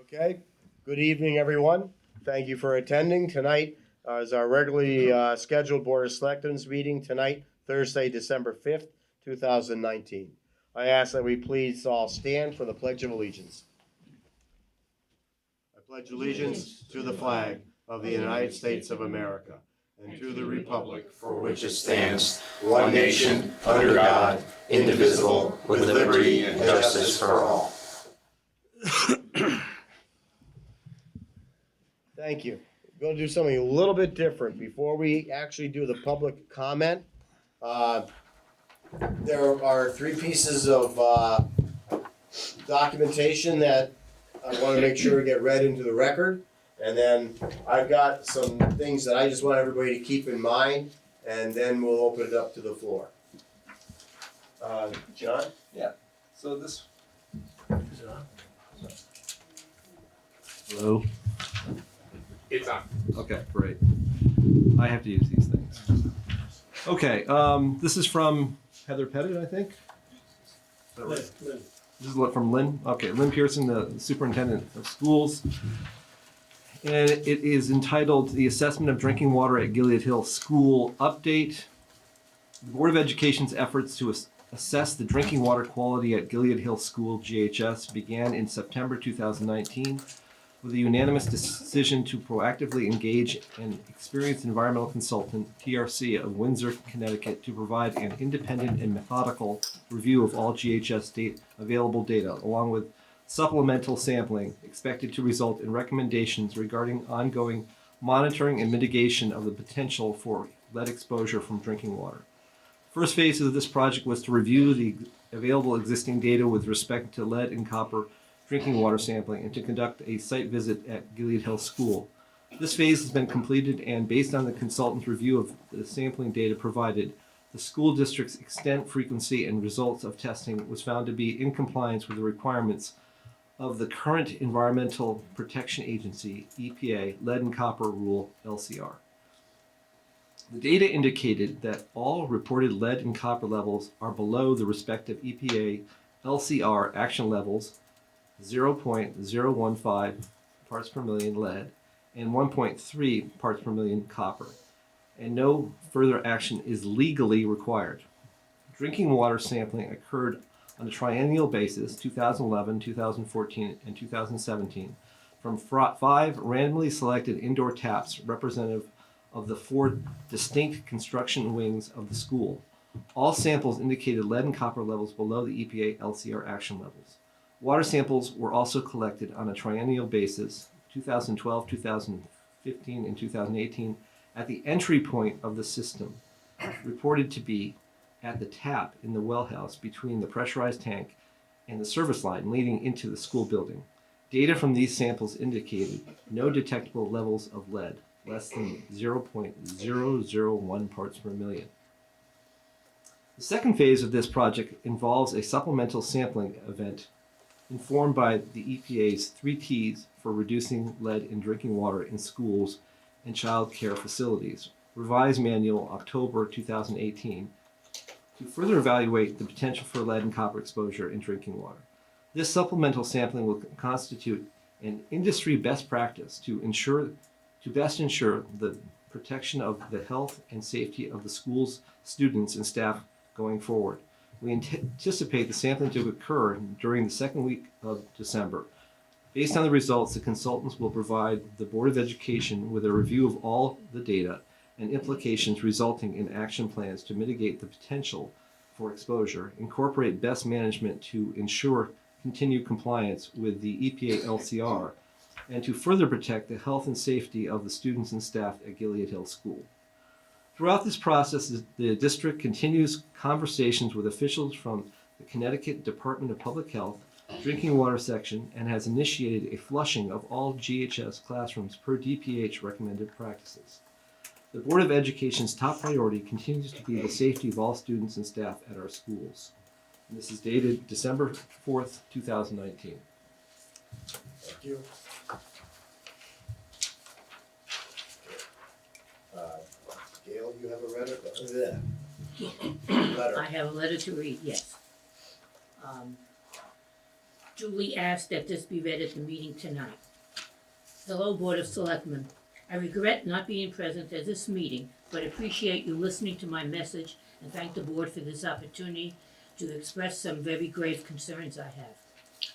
Okay, good evening, everyone. Thank you for attending. Tonight is our regularly scheduled Board of Selectmen's meeting tonight, Thursday, December 5th, 2019. I ask that we please all stand for the Pledge of Allegiance. I pledge allegiance to the flag of the United States of America and to the republic for which it stands, one nation, under God, indivisible, with liberty and justice for all. Thank you. We're going to do something a little bit different. Before we actually do the public comment, there are 3 pieces of documentation that I want to make sure get read into the record. And then I've got some things that I just want everybody to keep in mind, and then we'll open it up to the floor. John? Yeah. So this. Hello? It's on. Okay, great. I have to use these things. Okay, this is from Heather Pettit, I think. Is that right? Lynn. This is from Lynn. Okay, Lynn Pearson, the superintendent of schools. And it is entitled The Assessment of Drinking Water at Gilead Hill School Update. The Board of Education's efforts to assess the drinking water quality at Gilead Hill School, GHS, began in September 2019 with a unanimous decision to proactively engage an experienced environmental consultant, TRC, of Windsor, Connecticut, to provide an independent and methodical review of all GHS available data, along with supplemental sampling expected to result in recommendations regarding ongoing monitoring and mitigation of the potential for lead exposure from drinking water. First phase of this project was to review the available existing data with respect to lead and copper drinking water sampling and to conduct a site visit at Gilead Hill School. This phase has been completed, and based on the consultant's review of the sampling data provided, the school district's extent, frequency, and results of testing was found to be in compliance with the requirements of the current Environmental Protection Agency, EPA, lead and copper rule, LCR. The data indicated that all reported lead and copper levels are below the respective EPA LCR action levels, 0.015 parts per million lead and 1.3 parts per million copper, and no further action is legally required. Drinking water sampling occurred on a triennial basis, 2011, 2014, and 2017, from 5 randomly selected indoor taps representative of the 4 distinct construction wings of the school. All samples indicated lead and copper levels below the EPA LCR action levels. Water samples were also collected on a triennial basis, 2012, 2015, and 2018, at the entry point of the system, reported to be at the tap in the well house between the pressurized tank and the service line leading into the school building. Data from these samples indicated no detectable levels of lead, less than 0.001 parts per million. The second phase of this project involves a supplemental sampling event informed by the EPA's 3 T's for reducing lead in drinking water in schools and child care facilities, revised manual October 2018, to further evaluate the potential for lead and copper exposure in drinking water. This supplemental sampling will constitute an industry best practice to best ensure the protection of the health and safety of the school's students and staff going forward. We anticipate the sampling to occur during the second week of December. Based on the results, the consultants will provide the Board of Education with a review of all the data and implications resulting in action plans to mitigate the potential for exposure, incorporate best management to ensure continued compliance with the EPA LCR, and to further protect the health and safety of the students and staff at Gilead Hill School. Throughout this process, the district continues conversations with officials from the Connecticut Department of Public Health, Drinking Water Section, and has initiated a flushing of all GHS classrooms per DPH recommended practices. The Board of Education's top priority continues to be the safety of all students and staff at our schools. And this is dated December 4th, 2019. Thank you. Gail, you have a letter? I have a letter to read, yes. Julie asked that this be read at the meeting tonight. Hello, Board of Selectmen. I regret not being present at this meeting, but appreciate you listening to my message and thank the board for this opportunity to express some very grave concerns I have.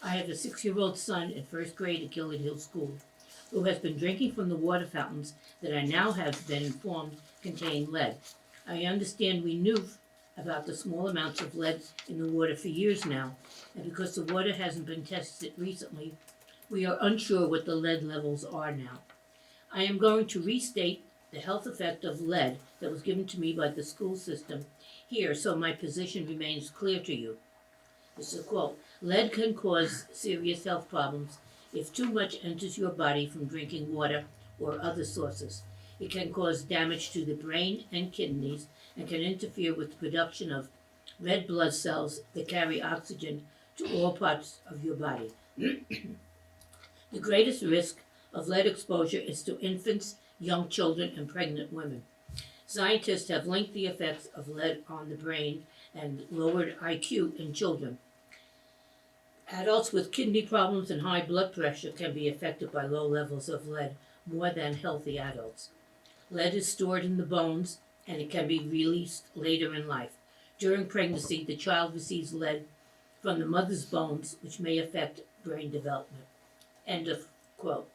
I have a 6-year-old son in first grade at Gilead Hill School who has been drinking from the water fountains that I now have been informed contain lead. I understand we knew about the small amounts of lead in the water for years now, and because the water hasn't been tested recently, we are unsure what the lead levels are now. I am going to restate the health effect of lead that was given to me by the school system here so my position remains clear to you. This is a quote. Lead can cause serious health problems if too much enters your body from drinking water or other sources. It can cause damage to the brain and kidneys and can interfere with the production of red blood cells that carry oxygen to all parts of your body. The greatest risk of lead exposure is to infants, young children, and pregnant women. Scientists have linked the effects of lead on the brain and lowered IQ in children. Adults with kidney problems and high blood pressure can be affected by low levels of lead more than healthy adults. Lead is stored in the bones and it can be released later in life. During pregnancy, the child receives lead from the mother's bones, which may affect brain development. End of quote.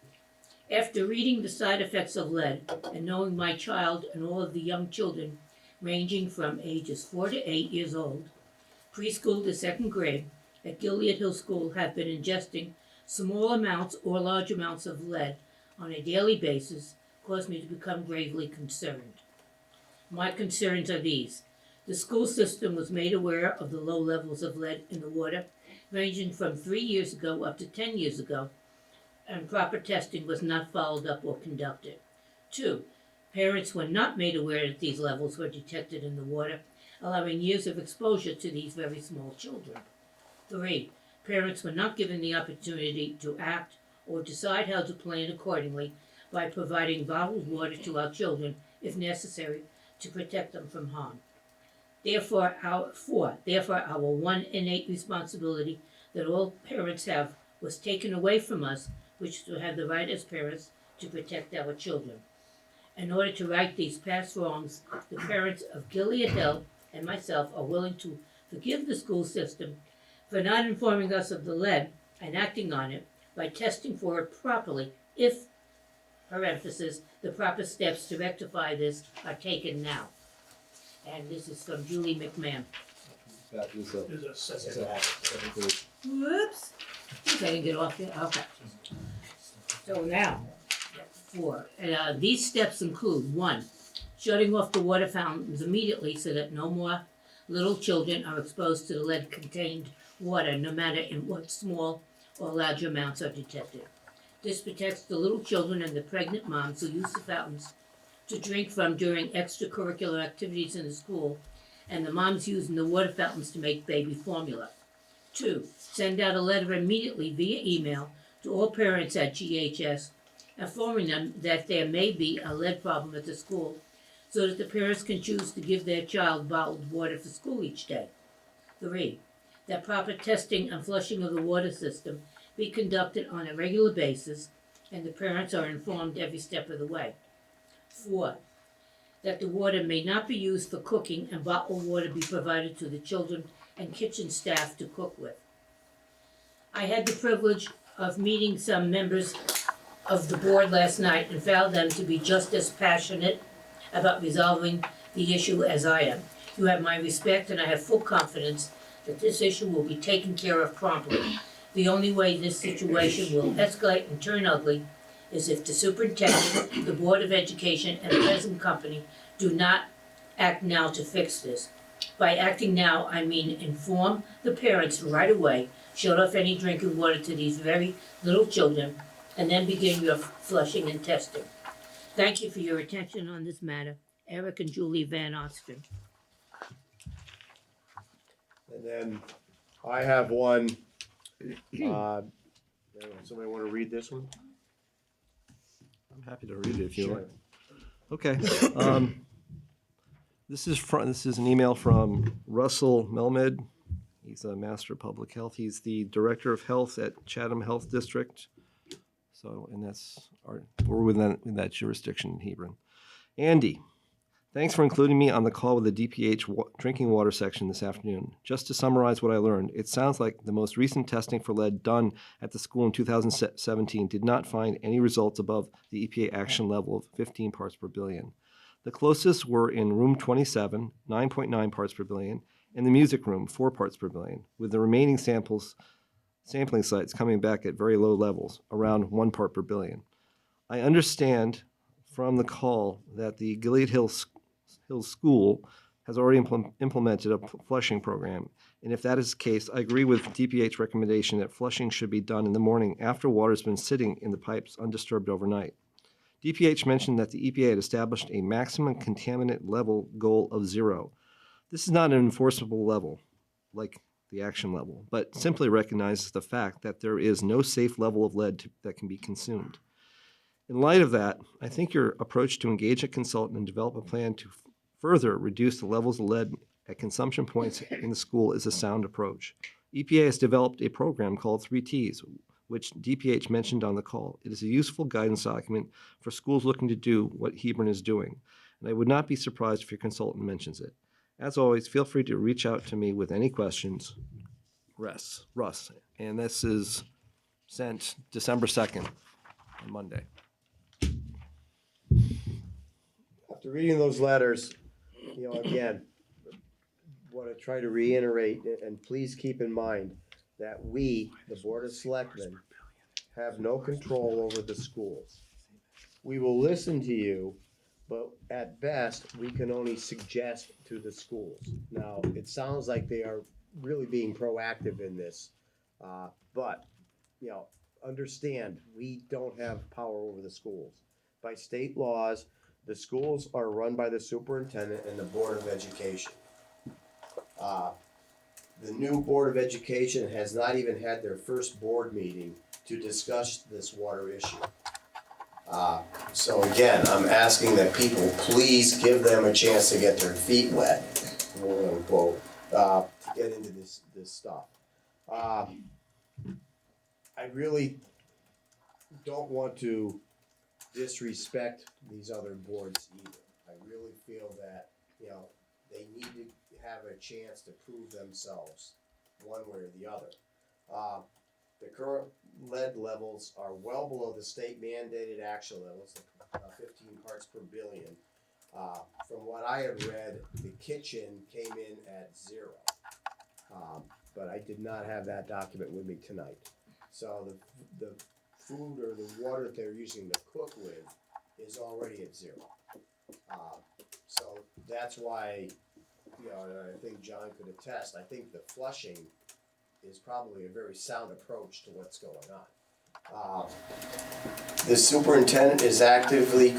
After reading the side effects of lead and knowing my child and all of the young children ranging from ages 4 to 8 years old, preschool to second grade, at Gilead Hill School have been ingesting small amounts or large amounts of lead on a daily basis caused me to become gravely concerned. My concerns are these. The school system was made aware of the low levels of lead in the water, ranging from 3 years ago up to 10 years ago, and proper testing was not followed up or conducted. 2, parents were not made aware that these levels were detected in the water, allowing years of exposure to these very small children. 3, parents were not given the opportunity to act or decide how to plan accordingly by providing bottled water to our children, if necessary, to protect them from harm. Therefore, our one innate responsibility that all parents have was taken away from us, which to have the right as parents to protect our children. In order to right these past wrongs, the parents of Gilead Hill and myself are willing to forgive the school system for not informing us of the lead and acting on it by testing for it properly if, parenthesis, the proper steps to rectify this are taken now. And this is from Julie McMahon. That is a There's a second. Whoops. I can get off there. Okay. So now, 4. These steps include 1, shutting off the water fountains immediately so that no more little children are exposed to the lead-contained water, no matter in what small or large amounts are detected. This protects the little children and the pregnant moms who use the fountains to drink from during extracurricular activities in the school, and the moms using the water fountains to make baby formula. 2, send out a letter immediately via email to all parents at GHS, informing them that there may be a lead problem at the school, so that the parents can choose to give their child bottled water for school each day. 3, that proper testing and flushing of the water system be conducted on a regular basis, and the parents are informed every step of the way. 4, that the water may not be used for cooking and bottled water be provided to the children and kitchen staff to cook with. I had the privilege of meeting some members of the board last night and found them to be just as passionate about resolving the issue as I am. You have my respect, and I have full confidence that this issue will be taken care of promptly. The only way this situation will escalate and turn ugly is if the superintendent, the Board of Education, and the present company do not act now to fix this. By acting now, I mean inform the parents right away, shut off any drinking water to these very little children, and then begin your flushing and testing. Thank you for your attention on this matter. Eric and Julie Van Osten. And then I have one, somebody want to read this one? I'm happy to read it if you Sure. like. Okay. This is an email from Russell Melmed. He's a master of public health. He's the director of health at Chatham Health District. So, and we're within that jurisdiction in Hebron. Andy, thanks for including me on the call with the DPH drinking water section this afternoon. Just to summarize what I learned, it sounds like the most recent testing for lead done at the school in 2017 did not find any results above the EPA action level of 15 parts per billion. The closest were in room 27, 9.9 parts per billion, and the music room, 4 parts per billion, with the remaining sampling sites coming back at very low levels, around 1 part per billion. I understand from the call that the Gilead Hills School has already implemented a flushing program, and if that is the case, I agree with DPH's recommendation that flushing should be done in the morning after water has been sitting in the pipes undisturbed overnight. DPH mentioned that the EPA had established a maximum contaminant level goal of 0. This is not an enforceable level, like the action level, but simply recognizes the fact that there is no safe level of lead that can be consumed. In light of that, I think your approach to engage a consultant and develop a plan to further reduce the levels of lead at consumption points in the school is a sound approach. EPA has developed a program called 3Ts, which DPH mentioned on the call. It is a useful guidance document for schools looking to do what Hebron is doing, and I would not be surprised if your consultant mentions it. As always, feel free to reach out to me with any questions. Russ, and this is sent December 2nd, on Monday. After reading those letters, again, want to try to reiterate, and please keep in mind that we, the Board of Selectmen, have no control over the schools. We will listen to you, but at best, we can only suggest to the schools. Now, it sounds like they are really being proactive in this, but, understand, we don't have power over the schools. By state laws, the schools are run by the superintendent and the Board of Education. The new Board of Education has not even had their first board meeting to discuss this water issue. So again, I'm asking that people please give them a chance to get their feet wet, quote unquote, to get into this stuff. I really don't want to disrespect these other boards either. I really feel that, they need to have a chance to prove themselves one way or the other. The current lead levels are well below the state mandated action levels, 15 parts per billion. From what I have read, the kitchen came in at 0. But I did not have that document with me tonight. So the food or the water that they're using to cook with is already at 0. So that's why, and I think John could attest, I think the flushing is probably a very sound approach to what's going on. The superintendent is actively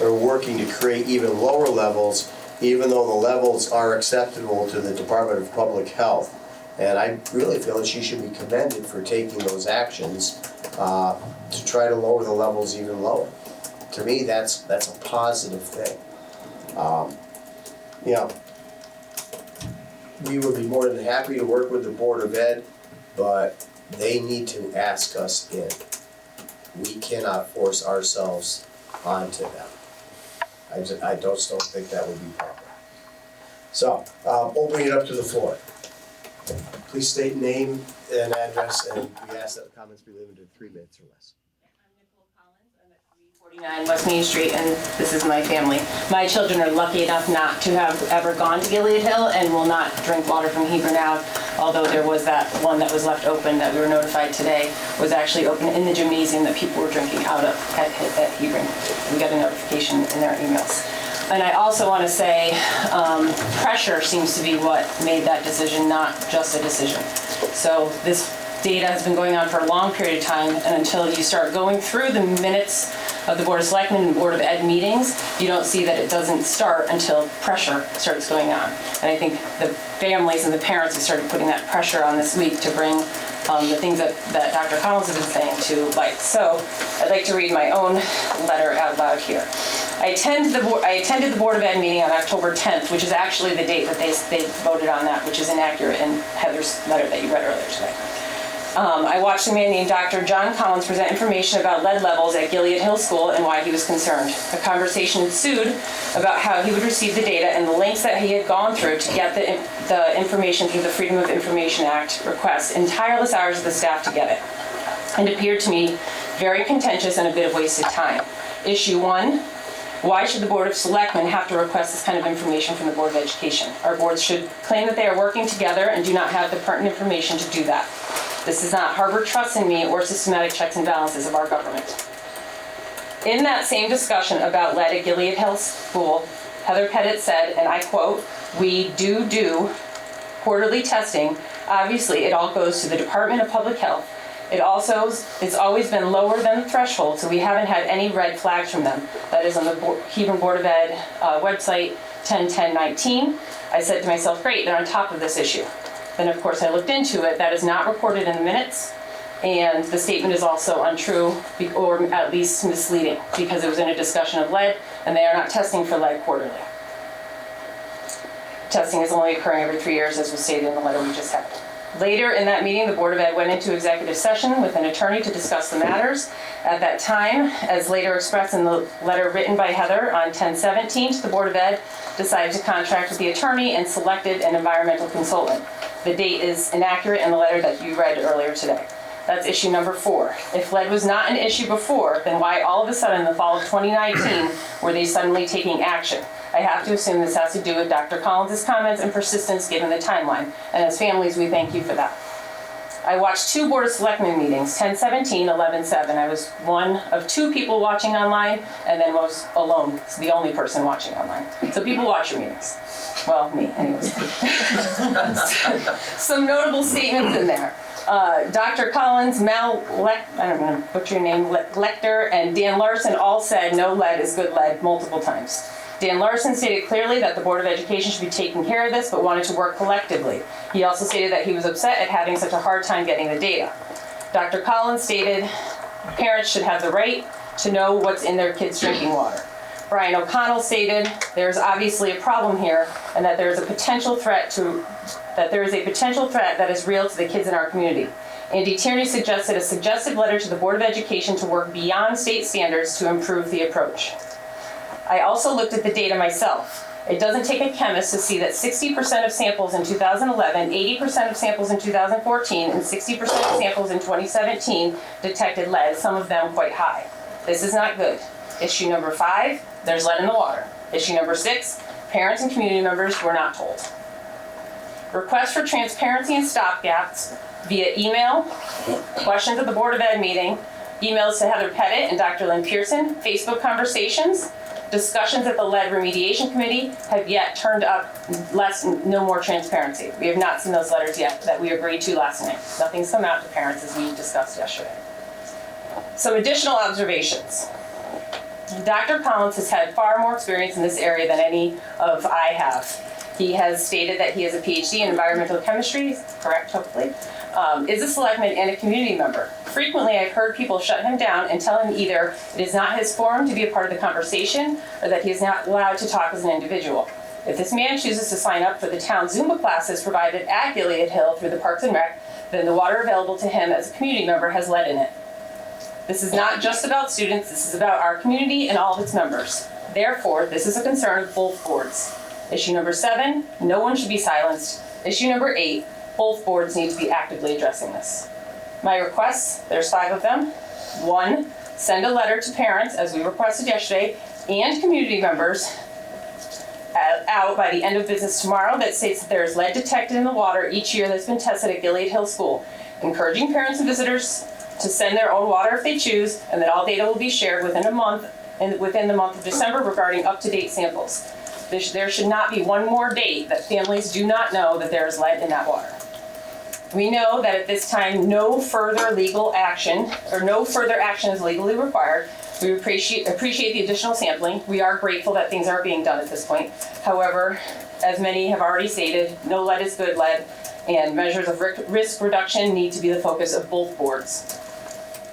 working to create even lower levels, even though the levels are acceptable to the Department of Public Health. And I really feel that she should be commended for taking those actions to try to lower the levels even lower. To me, that's a positive thing. We would be more than happy to work with the Board of Ed, but they need to ask us in. We cannot force ourselves onto them. I just don't think that would be proper. So, opening it up to the floor. Please state name and address, and we ask that the comments be limited to 3 minutes or less. I'm Nicole Collins. I'm at 349 West Main Street, and this is my family. My children are lucky enough not to have ever gone to Gilead Hill and will not drink water from Hebron Ave, although there was that one that was left open that we were notified today was actually open in the gymnasium that people were drinking out of at Hebron. We got a notification in our emails. And I also want to say pressure seems to be what made that decision, not just a decision. So this data has been going on for a long period of time, and until you start going through the minutes of the Board of Selectmen and Board of Ed meetings, you don't see that it doesn't start until pressure starts going on. And I think the families and the parents have started putting that pressure on this week to bring the things that Dr. Collins has been saying to light. So I'd like to read my own letter out loud here. I attended the Board of Ed meeting on October 10th, which is actually the date that they voted on that, which is inaccurate in Heather's letter that you read earlier today. I watched a man named Dr. John Collins present information about lead levels at Gilead Hill School and why he was concerned. A conversation ensued about how he would receive the data and the links that he had gone through to get the information through the Freedom of Information Act request, and tireless hours of the staff to get it. It appeared to me very contentious and a bit of wasted time. Issue 1, why should the Board of Selectmen have to request this kind of information from the Board of Education? Our boards should claim that they are working together and do not have the pertinent information to do that. This does not harbor trust in me or systematic checks and balances of our government. In that same discussion about lead at Gilead Hill School, Heather Pettit said, and I quote, "We do quarterly testing. Obviously, it all goes to the Department of Public Health. It's always been lower than the threshold, so we haven't had any red flags from them." That is on the Hebron Board of Ed website, 10/10/19. I said to myself, great, they're on top of this issue. Then, of course, I looked into it. That is not recorded in the minutes, and the statement is also untrue, or at least misleading, because it was in a discussion of lead, and they are not testing for lead quarterly. Testing is only occurring every 3 years, as was stated in the letter we just had. Later in that meeting, the Board of Ed went into executive session with an attorney to discuss the matters. At that time, as later expressed in the letter written by Heather on 10/17, the Board of Ed decided to contract with the attorney and selected an environmental consultant. The date is inaccurate in the letter that you read earlier today. That's issue number 4. If lead was not an issue before, then why all of a sudden in the fall of 2019 were they suddenly taking action? I have to assume this has to do with Dr. Collins' comments and persistence given the timeline, and as families, we thank you for that. I watched 2 Board of Selectmen meetings, 10/17, 11/7. I was one of 2 people watching online, and then was alone, the only person watching online. So people watch your meetings. Well, me, anyways. Some notable statements in there. Dr. Collins, I don't know, butcher your name, Lecter, and Dan Larson all said no lead is good lead multiple times. Dan Larson stated clearly that the Board of Education should be taking care of this, but wanted to work collectively. He also stated that he was upset at having such a hard time getting the data. Dr. Collins stated parents should have the right to know what's in their kids' drinking water. Brian O'Connell stated there's obviously a problem here, and that there is a potential threat that is real to the kids in our community. Andy Tierney suggested a suggestive letter to the Board of Education to work beyond state standards to improve the approach. I also looked at the data myself. It doesn't take a chemist to see that 60% of samples in 2011, 80% of samples in 2014, and 60% of samples in 2017 detected lead, some of them quite high. This is not good. Issue number 5, there's lead in the water. Issue number 6, parents and community members were not told. Requests for transparency and stopgaps via email, questions at the Board of Ed meeting, emails to Heather Pettit and Dr. Lynn Pearson, Facebook discussions at the lead remediation committee have yet turned up no more transparency. We have not seen those letters yet that we agreed to last night. Nothing's come out to parents as we discussed yesterday. Some additional observations. Dr. Collins has had far more experience in this area than any of I have. He has stated that he has a PhD in environmental chemistry, correct, hopefully, is a selectman and a community member. Frequently, I've heard people shut him down and tell him either it is not his forum to be a part of the conversation or that he is not allowed to talk as an individual. If this man chooses to sign up for the town Zumba classes provided at Gilead Hill through the Parks and Rec, then the water available to him as a community member has lead in it. This is not just about students, this is about our community and all of its members. Therefore, this is a concern of both boards. Issue number 7, no one should be silenced. Issue number 8, both boards need to be actively addressing this. My requests, there's 5 of them. 1, send a letter to parents, as we requested yesterday, and community members out by the end of business tomorrow that states that there is lead detected in the water each year that's been tested at Gilead Hill School, encouraging parents and visitors to send their own water if they choose, and that all data will be shared within the month of December regarding up-to-date samples. There should not be one more date that families do not know that there is lead in that water. We know that at this time, no further action is legally required. We appreciate the additional sampling. We are grateful that things are being done at this point. However, as many have already stated, no lead is good lead, and measures of risk reduction need to be the focus of both boards.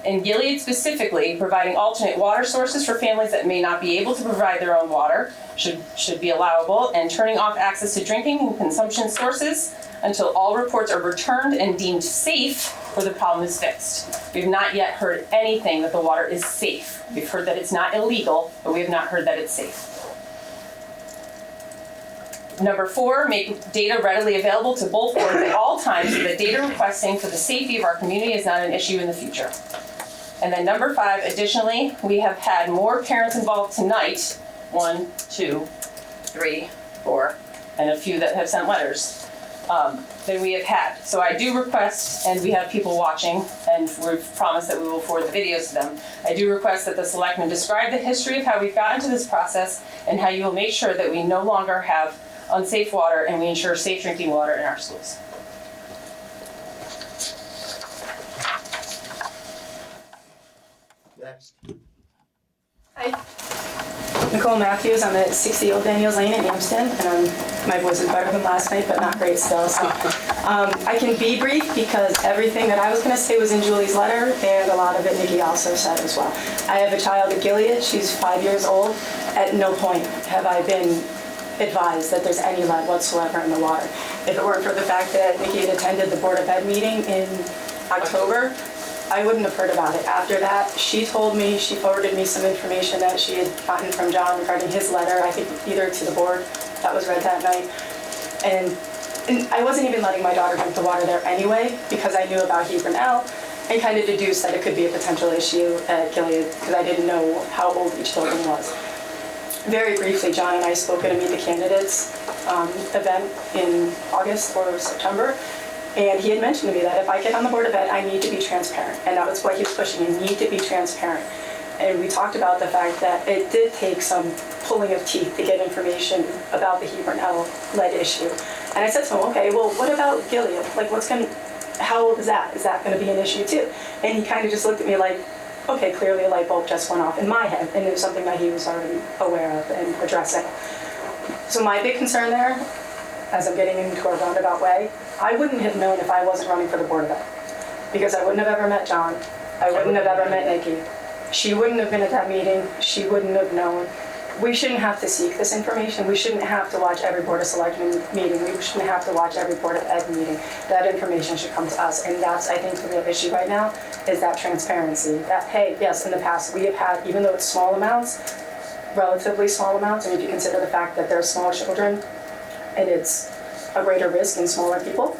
In Gilead specifically, providing alternate water sources for families that may not be able to provide their own water should be allowable, and turning off access to drinking and consumption sources until all reports are returned and deemed safe or the problem is fixed. We've not yet heard anything that the water is safe. We've heard that it's not illegal, but we have not heard that it's safe. Number 4, make data readily available to both boards at all times so that data requesting for the safety of our community is not an issue in the future. And then number 5, additionally, we have had more parents involved tonight, 1, 2, 3, 4, and a few that have sent letters, than we have had. So I do request, and we have people watching, and we've promised that we will forward the videos to them. I do request that the selectmen describe the history of how we've gotten to this process and how you will make sure that we no longer have unsafe water and we ensure safe drinking water in our schools. Next. Hi. Nicole Matthews, I'm at 60 Old Daniels Lane in Hampton, and my voice is better than last night, but not great still. So I can be brief because everything that I was going to say was in Julie's letter, and a lot of it Nikki also said as well. I have a child at Gilead, she's 5 years old. At no point have I been advised that there's any lead whatsoever in the water. If it weren't for the fact that Nikki had attended the Board of Ed meeting in October, I wouldn't have heard about it. After that, she told me, she forwarded me some information that she had gotten from John regarding his letter, I think either to the board that was read that night. And I wasn't even letting my daughter drink the water there anyway because I knew about Hebron L and kind of deduced that it could be a potential issue at Gilead because I didn't know how old each building was. Very briefly, John and I spoke at a Meet the Candidates event in August or September, and he had mentioned to me that if I get on the Board of Ed, I need to be transparent, and that was what he was pushing, you need to be transparent. And we talked about the fact that it did take some pulling of teeth to get information about the Hebron L lead issue. And I said to him, okay, well, what about Gilead? Like, how old is that? Is that gonna be an issue too? And he kind of just looked at me like, okay, clearly a light bulb just went off in my head, and it was something that he was already aware of and addressing. So my big concern there, as I'm getting into a roundabout way, I wouldn't have known if I wasn't running for the Board of Ed, because I wouldn't have ever met John, I wouldn't have ever met Nikki. She wouldn't have been at that meeting, she wouldn't have known. We shouldn't have to seek this information. We shouldn't have to watch every Board of Selectmen meeting. We shouldn't have to watch every Board of Ed meeting. That information should come to us. And that's, I think, the real issue right now, is that transparency. That, hey, yes, in the past we have had, even though it's small amounts, relatively small amounts, and if you consider the fact that they're small children, and it's a greater risk in smaller people,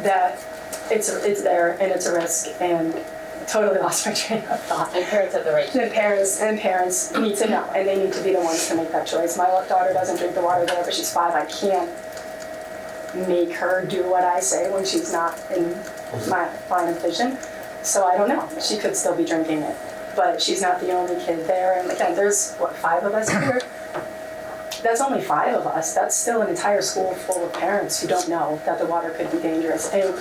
that it's there and it's a risk, and totally lost my train of thought. And parents have the right to. And parents need to know, and they need to be the ones to make that choice. My daughter doesn't drink the water there, but she's 5. I can't make her do what I say when she's not in my line of vision. So I don't know. She could still be drinking it, but she's not the only kid there. And again, there's, 5 of us here? That's only 5 of us. That's still an entire school full of parents who don't know that the water could be dangerous. And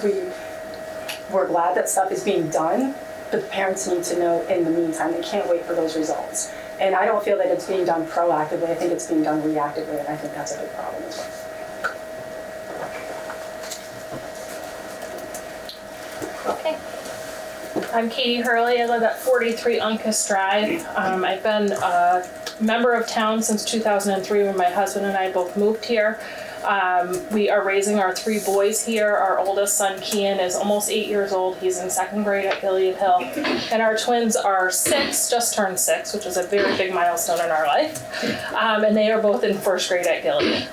we're glad that stuff is being done, but the parents need to know in the meantime. They can't wait for those results. And I don't feel that it's being done proactively. I think it's being done reactively, and I think that's a big problem as well. Okay. I'm Katie Hurley. I live at 43 Uncas Drive. I've been a member of town since 2003 when my husband and I both moved here. We are raising our 3 boys here. Our oldest son, Kian, is almost 8 years old. He's in 2nd grade at Gilead Hill. And our twins are 6, just turned 6, which is a very big milestone in our life. And they are both in 1st grade at Gilead.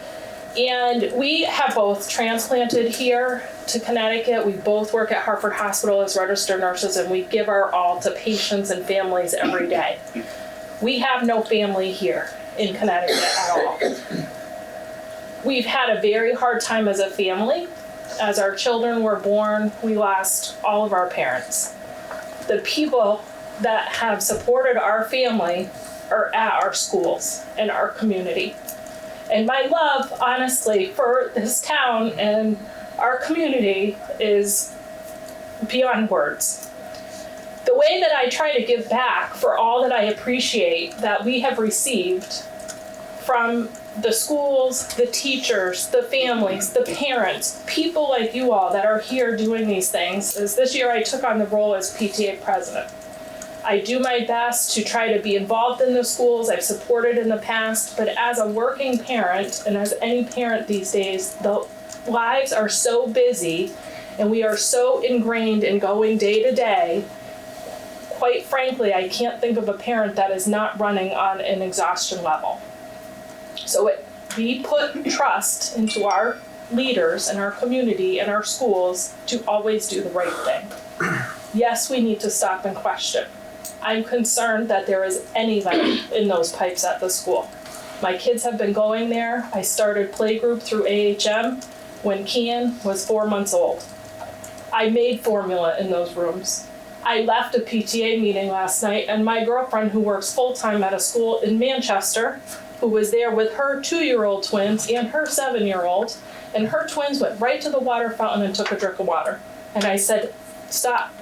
And we have both transplanted here to Connecticut. We both work at Hartford Hospital as registered nurses, and we give our all to patients and families every day. We have no family here in Connecticut at all. We've had a very hard time as a family. As our children were born, we lost all of our parents. The people that have supported our family are at our schools and our community. And my love, honestly, for this town and our community is beyond words. The way that I try to give back for all that I appreciate that we have received from the schools, the teachers, the families, the parents, people like you all that are here doing these things, is this year I took on the role as PTA president. I do my best to try to be involved in the schools. I've supported in the past, but as a working parent, and as any parent these days, the lives are so busy and we are so ingrained in going day to day. Quite frankly, I can't think of a parent that is not running on an exhaustion level. So we put trust into our leaders and our community and our schools to always do the right thing. Yes, we need to stop and question. I'm concerned that there is any lead in those pipes at the school. My kids have been going there. I started playgroup through AHM when Kian was 4 months old. I made formula in those rooms. I left a PTA meeting last night, and my girlfriend, who works full-time at a school in Manchester, who was there with her 2-year-old twins and her 7-year-old, and her twins went right to the water fountain and took a drink of water. And I said, stop.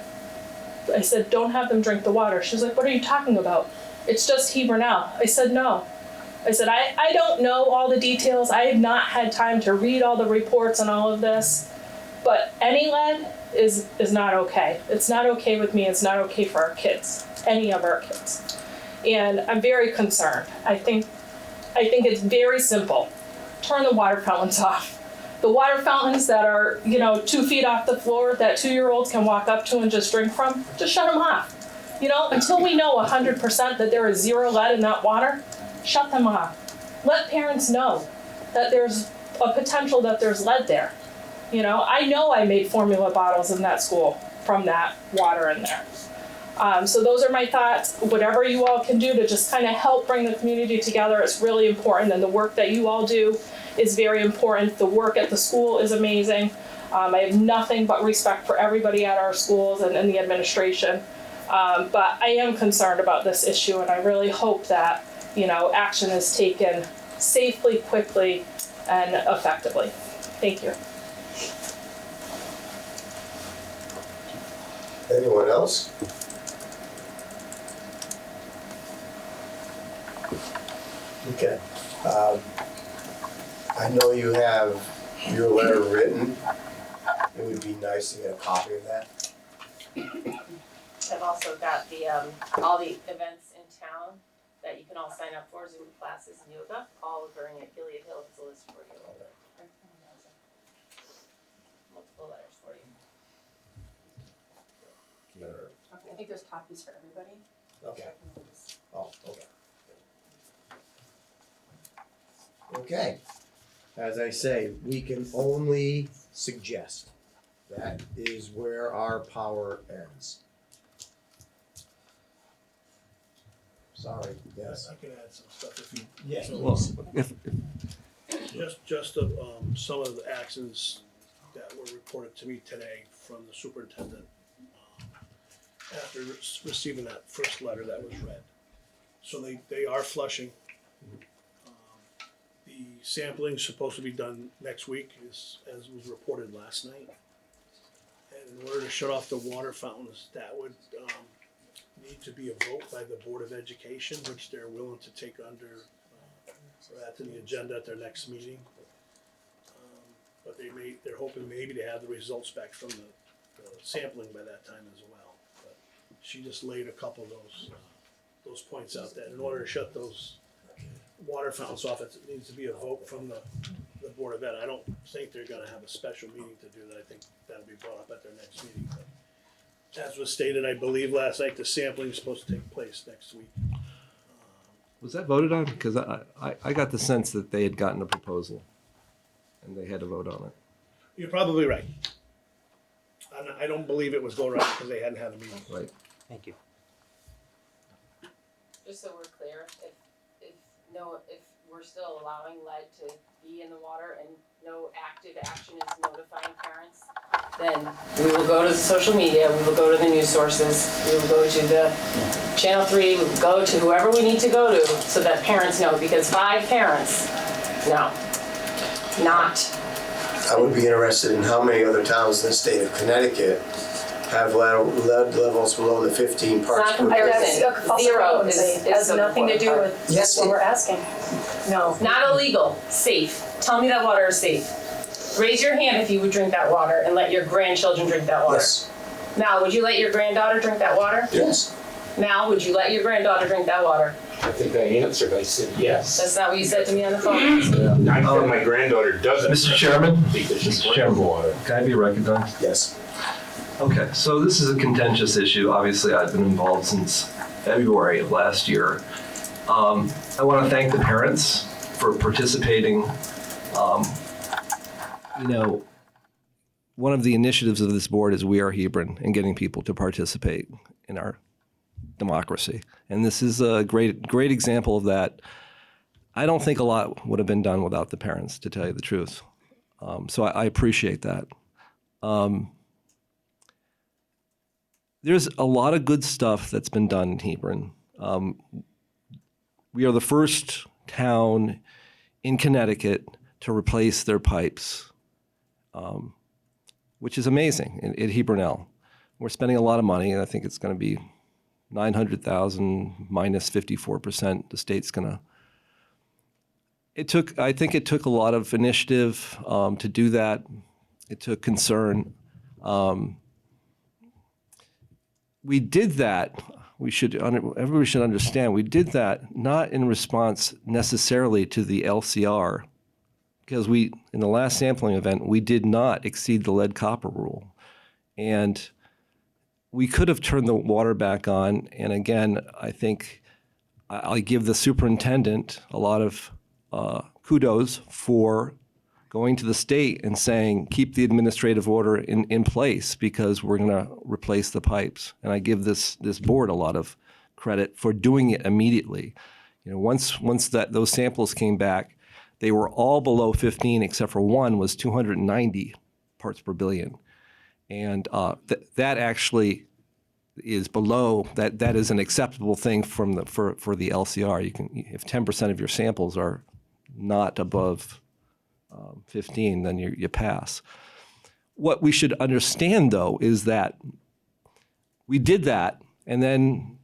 I said, don't have them drink the water. She was like, what are you talking about? It's just Hebron. I said, no. I said, I don't know all the details. I have not had time to read all the reports on all of this, but any lead is not okay. It's not okay with me. It's not okay for our kids, any of our kids. And I'm very concerned. I think it's very simple. Turn the water fountains off. The water fountains that are, 2 feet off the floor that 2-year-olds can walk up to and just drink from, just shut them off. Until we know 100% that there is 0 lead in that water, shut them off. Let parents know that there's a potential that there's lead there. I know I made formula bottles in that school from that water in there. So those are my thoughts. Whatever you all can do to just kind of help bring the community together is really important, and the work that you all do is very important. The work at the school is amazing. I have nothing but respect for everybody at our schools and the administration. But I am concerned about this issue, and I really hope that, action is taken safely, quickly, and effectively. Thank you. Anyone else? Okay. I know you have your letter written. It would be nice to get a copy of that. I've also got the, all the events in town that you can all sign up for, Zoom classes and yoga, all occurring at Gilead Hill. It's a list for you. Multiple letters for you. I think there's copies for everybody. Okay. Oh, okay. Okay. As I say, we can only suggest. That is where our power ends. Sorry, yes. I can add some stuff if you. Yes, Well, please. Just some of the actions that were reported to me today from the superintendent after receiving that first letter that was read. So they are flushing. The sampling's supposed to be done next week, as was reported last night. And in order to shut off the water fountains, that would need to be a vote by the Board of Education, which they're willing to take under, or add to the agenda at their next meeting. But they're hoping maybe to have the results back from the sampling by that time as well. But she just laid a couple of those points out, that in order to shut those water fountains off, it needs to be a vote from the Board of Ed. I don't think they're gonna have a special meeting to do that. I think that'll be brought up at their next meeting. But as was stated, I believe last night, the sampling is supposed to take place next week. Was that voted on? Because I got the sense that they had gotten a proposal and they had to vote on it. You're probably right. I don't believe it was voted on because they hadn't had a meeting. Right. Thank you. Just so we're clear, if we're still allowing lead to be in the water and no active action is notifying parents, then we will go to the social media, we will go to the news sources, we will go to the Channel 3, we will go to whoever we need to go to so that parents know, because 5 parents, no, not. I would be interested in how many other towns in the state of Connecticut have lead levels below the 15 parts per billion. That's a false Zero is has the nothing to do part. with Yes, what it- we're asking. No. Not illegal, safe. Tell me that water is safe. Raise your hand if you would drink that water and let your grandchildren drink that water. Yes, Mal, would you let your granddaughter drink that water? yes. Now, would you let your granddaughter drink that water? I think I answered, I said yes. That's not what you said to me on the phone. I said my granddaughter doesn't. Mr. Chairman? Because she Mr. drinks Chairman, water. can I be recognized? Yes. Okay, so this is a contentious issue. Obviously, I've been involved since February of last year. I want to thank the parents for participating. One of the initiatives of this board is We Are Hebron and getting people to participate in our democracy. And this is a great example of that. I don't think a lot would have been done without the parents, to tell you the truth. So I appreciate that. There's a lot of good stuff that's been done in Hebron. We are the first town in Connecticut to replace their pipes, which is amazing at Hebron. We're spending a lot of money, and I think it's going to be $900,000 minus 54%. The state's going to. I think it took a lot of initiative to do that. It took concern. We did that. Everybody should understand. We did that not in response necessarily to the LCR, because in the last sampling event, we did not exceed the lead copper rule, and we could have turned the water back on. And again, I think I give the superintendent a lot of kudos for going to the state and saying, keep the administrative order in place because we're going to replace the pipes. And I give this board a lot of credit for doing it immediately. Once those samples came back, they were all below 15 except for one was 290 parts per billion. And that actually is below, that is an acceptable thing for the LCR. If 10% of your samples are not above 15, then you pass. What we should understand, though, is that we did that, and then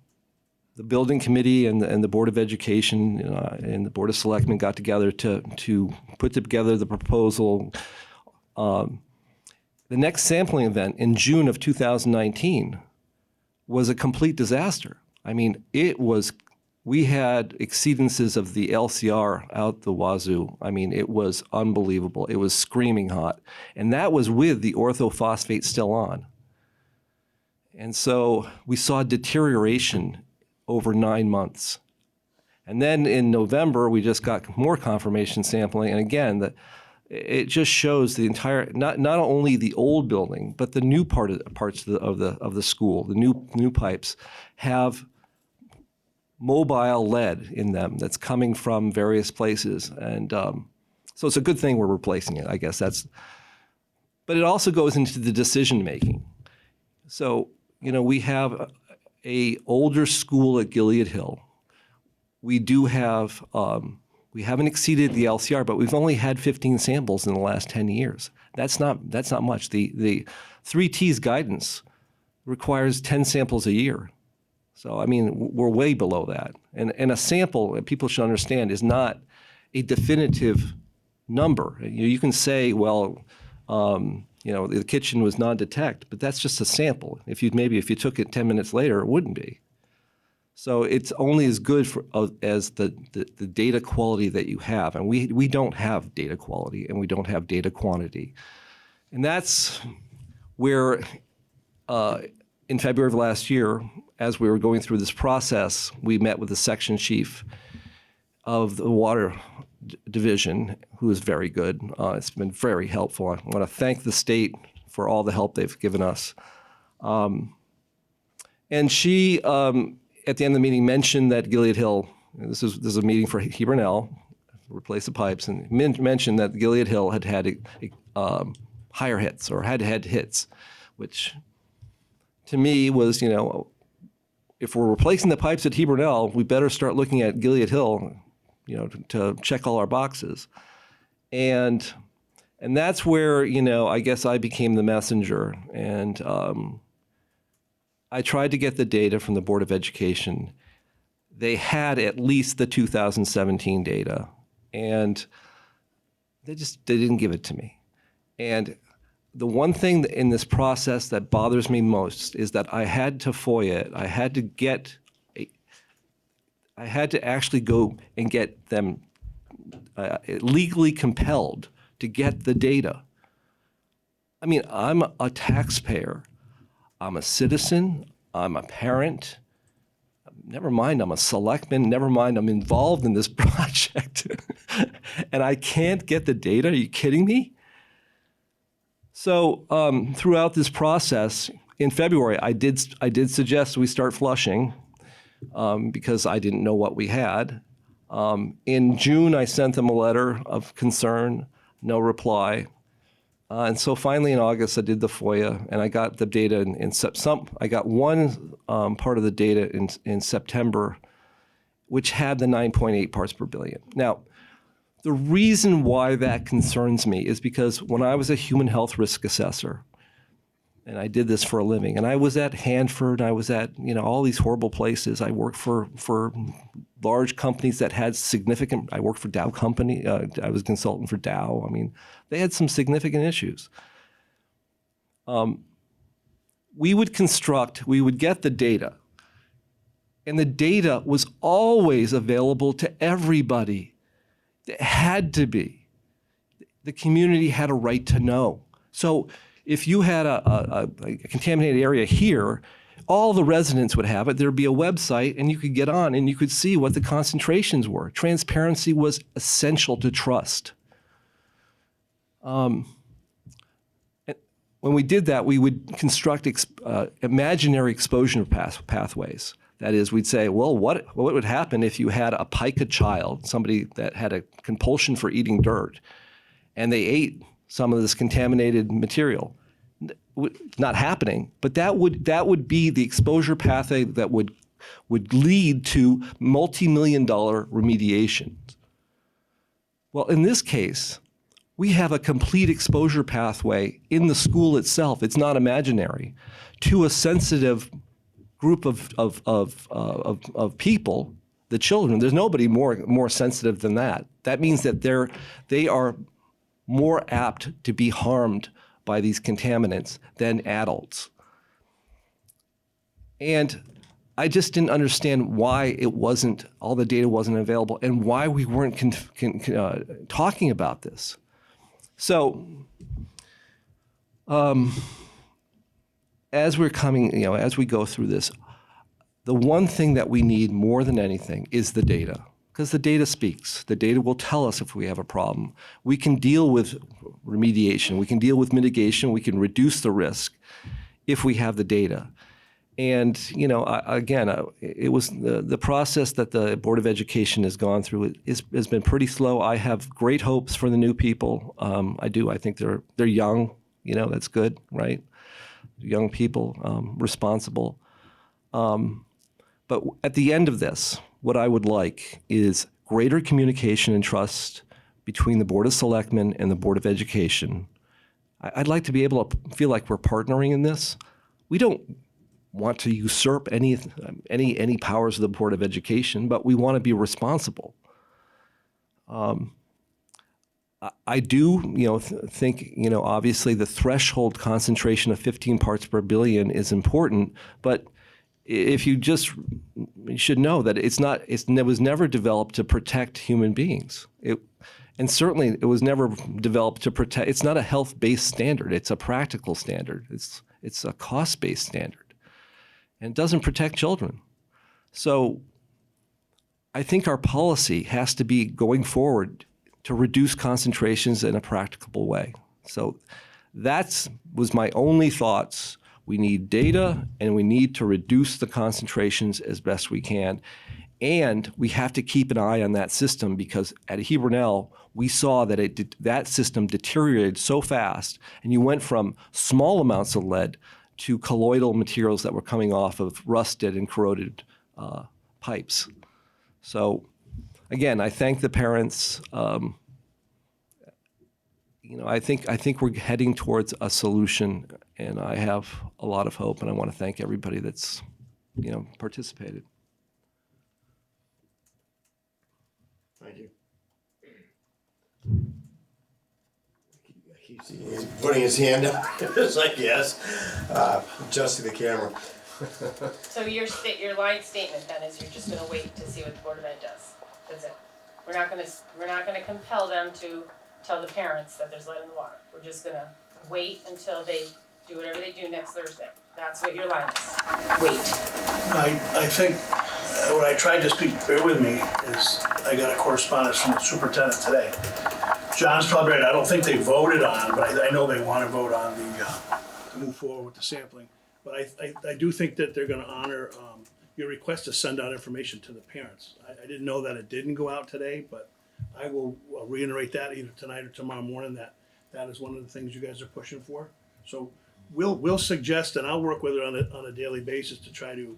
the building committee and the Board of Education and the Board of Selectmen got together to put together the proposal. The next sampling event in June of 2019 was a complete disaster. I mean, we had exceedances of the LCR out the wazoo. I mean, it was unbelievable. It was screaming hot. And that was with the orthophosphate still on. And so we saw deterioration over 9 months. And then in November, we just got more confirmation sampling. And again, it just shows the entire, not only the old building, but the new parts of the school, the new pipes have mobile lead in them that's coming from various places. And so it's a good thing we're replacing it, I guess. But it also goes into the decision making. So, we have a older school at Gilead Hill. We do have, we haven't exceeded the LCR, but we've only had 15 samples in the last 10 years. That's not much. The 3T's guidance requires 10 samples a year. So, I mean, we're way below that. And a sample, people should understand, is not a definitive number. You can say, well, the kitchen was non-detect, but that's just a sample. If you took it 10 minutes later, it wouldn't be. So it's only as good as the data quality that you have. And we don't have data quality, and we don't have data quantity. And that's where, in February of last year, as we were going through this process, we met with the section chief of the water division, who is very good. It's been very helpful. I want to thank the state for all the help they've given us. And she, at the end of the meeting, mentioned that Gilead Hill, this is a meeting for Hebron, replace the pipes, and mentioned that Gilead Hill had higher hits or had hits, which to me was, if we're replacing the pipes at Hebron, we better start looking at Gilead Hill, to check all our boxes. And that's where, I guess I became the messenger. And I tried to get the data from the Board of Education. They had at least the 2017 data, and they didn't give it to me. And the one thing in this process that bothers me most is that I had to FOIA it. I had to get I had to actually go and get them legally compelled to get the data. I mean, I'm a taxpayer. I'm a citizen. I'm a parent. Never mind, I'm a selectman. Never mind, I'm involved in this project. And I can't get the data? Are you kidding me? So throughout this process, in February, I did suggest we start flushing because I didn't know what we had. In June, I sent them a letter of concern, no reply. And so finally in August, I did the FOIA, and I got the data I got one part of the data in September, which had the 9.8 parts per billion. Now, the reason why that concerns me is because when I was a human health risk assessor, and I did this for a living, and I was at Hanford, I was at all these horrible places. I worked for large companies that had significant. I worked for Dow Company. I was a consultant for Dow. I mean, they had some significant issues. We would get the data, and the data was always available to everybody. It had to be. The community had a right to know. So if you had a contaminated area here, all the residents would have it. There'd be a website, and you could get on, and you could see what the concentrations were. Transparency was essential to trust. When we did that, we would construct imaginary exposure pathways. That is, we'd say, well, what would happen if you had a pica child, somebody that had a compulsion for eating dirt, and they ate some of this contaminated material? Not happening, but that would be the exposure pathway that would lead to multi-million-dollar remediation. Well, in this case, we have a complete exposure pathway in the school itself. It's not imaginary, to a sensitive group of people, the children. There's nobody more sensitive than that. That means that they are more apt to be harmed by these contaminants than adults. And I just didn't understand why all the data wasn't available, and why we weren't talking about this. So, as we go through this, the one thing that we need more than anything is the data. Because the data speaks. The data will tell us if we have a problem. We can deal with remediation. We can deal with mitigation. We can reduce the risk if we have the data. And, it was the process that the Board of Education has gone through has been pretty slow. I have great hopes for the new people. I do. I think they're young. That's good, right? Young people, responsible. But at the end of this, what I would like is greater communication and trust between the Board of Selectmen and the Board of Education. I'd like to be able to feel like we're partnering in this. We don't want to usurp any powers of the Board of Education, but we want to be responsible. I do, think, obviously the threshold concentration of 15 parts per billion is important, but if you should know that it was never developed to protect human beings. And certainly it was never developed to protect. It's not a health-based standard. It's a practical standard. It's a cost-based standard, and it doesn't protect children. So I think our policy has to be going forward to reduce concentrations in a practicable way. So was my only thoughts. We need data, and we need to reduce the concentrations as best we can. And we have to keep an eye on that system, because at Hebron, we saw that that system deteriorated so fast, and you went from small amounts of lead to colloidal materials that were coming off of rusted and corroded pipes. So again, I thank the parents. I think we're heading towards a solution, and I have a lot of hope, and I want to thank everybody that's, participated. Thank you. I keep seeing him putting his hand up. It's like, yes, adjusting the camera. So your line statement then is you're just gonna wait to see what the Board of Ed does. That's it. We're not gonna compel them to tell the parents that there's lead in the water. We're just gonna wait until they do whatever they do next Thursday. That's what your line is. Wait. I think what I tried to speak, bear with me, is I got a correspondence from the superintendent today. John's probably right, I don't think they voted on, but I know they want to vote on to move forward with the sampling. But I do think that they're gonna honor your request to send out information to the parents. I didn't know that it didn't go out today, but I will reiterate that either tonight or tomorrow morning, that is one of the things you guys are pushing for. So we'll suggest, and I'll work with her on a daily basis to try to,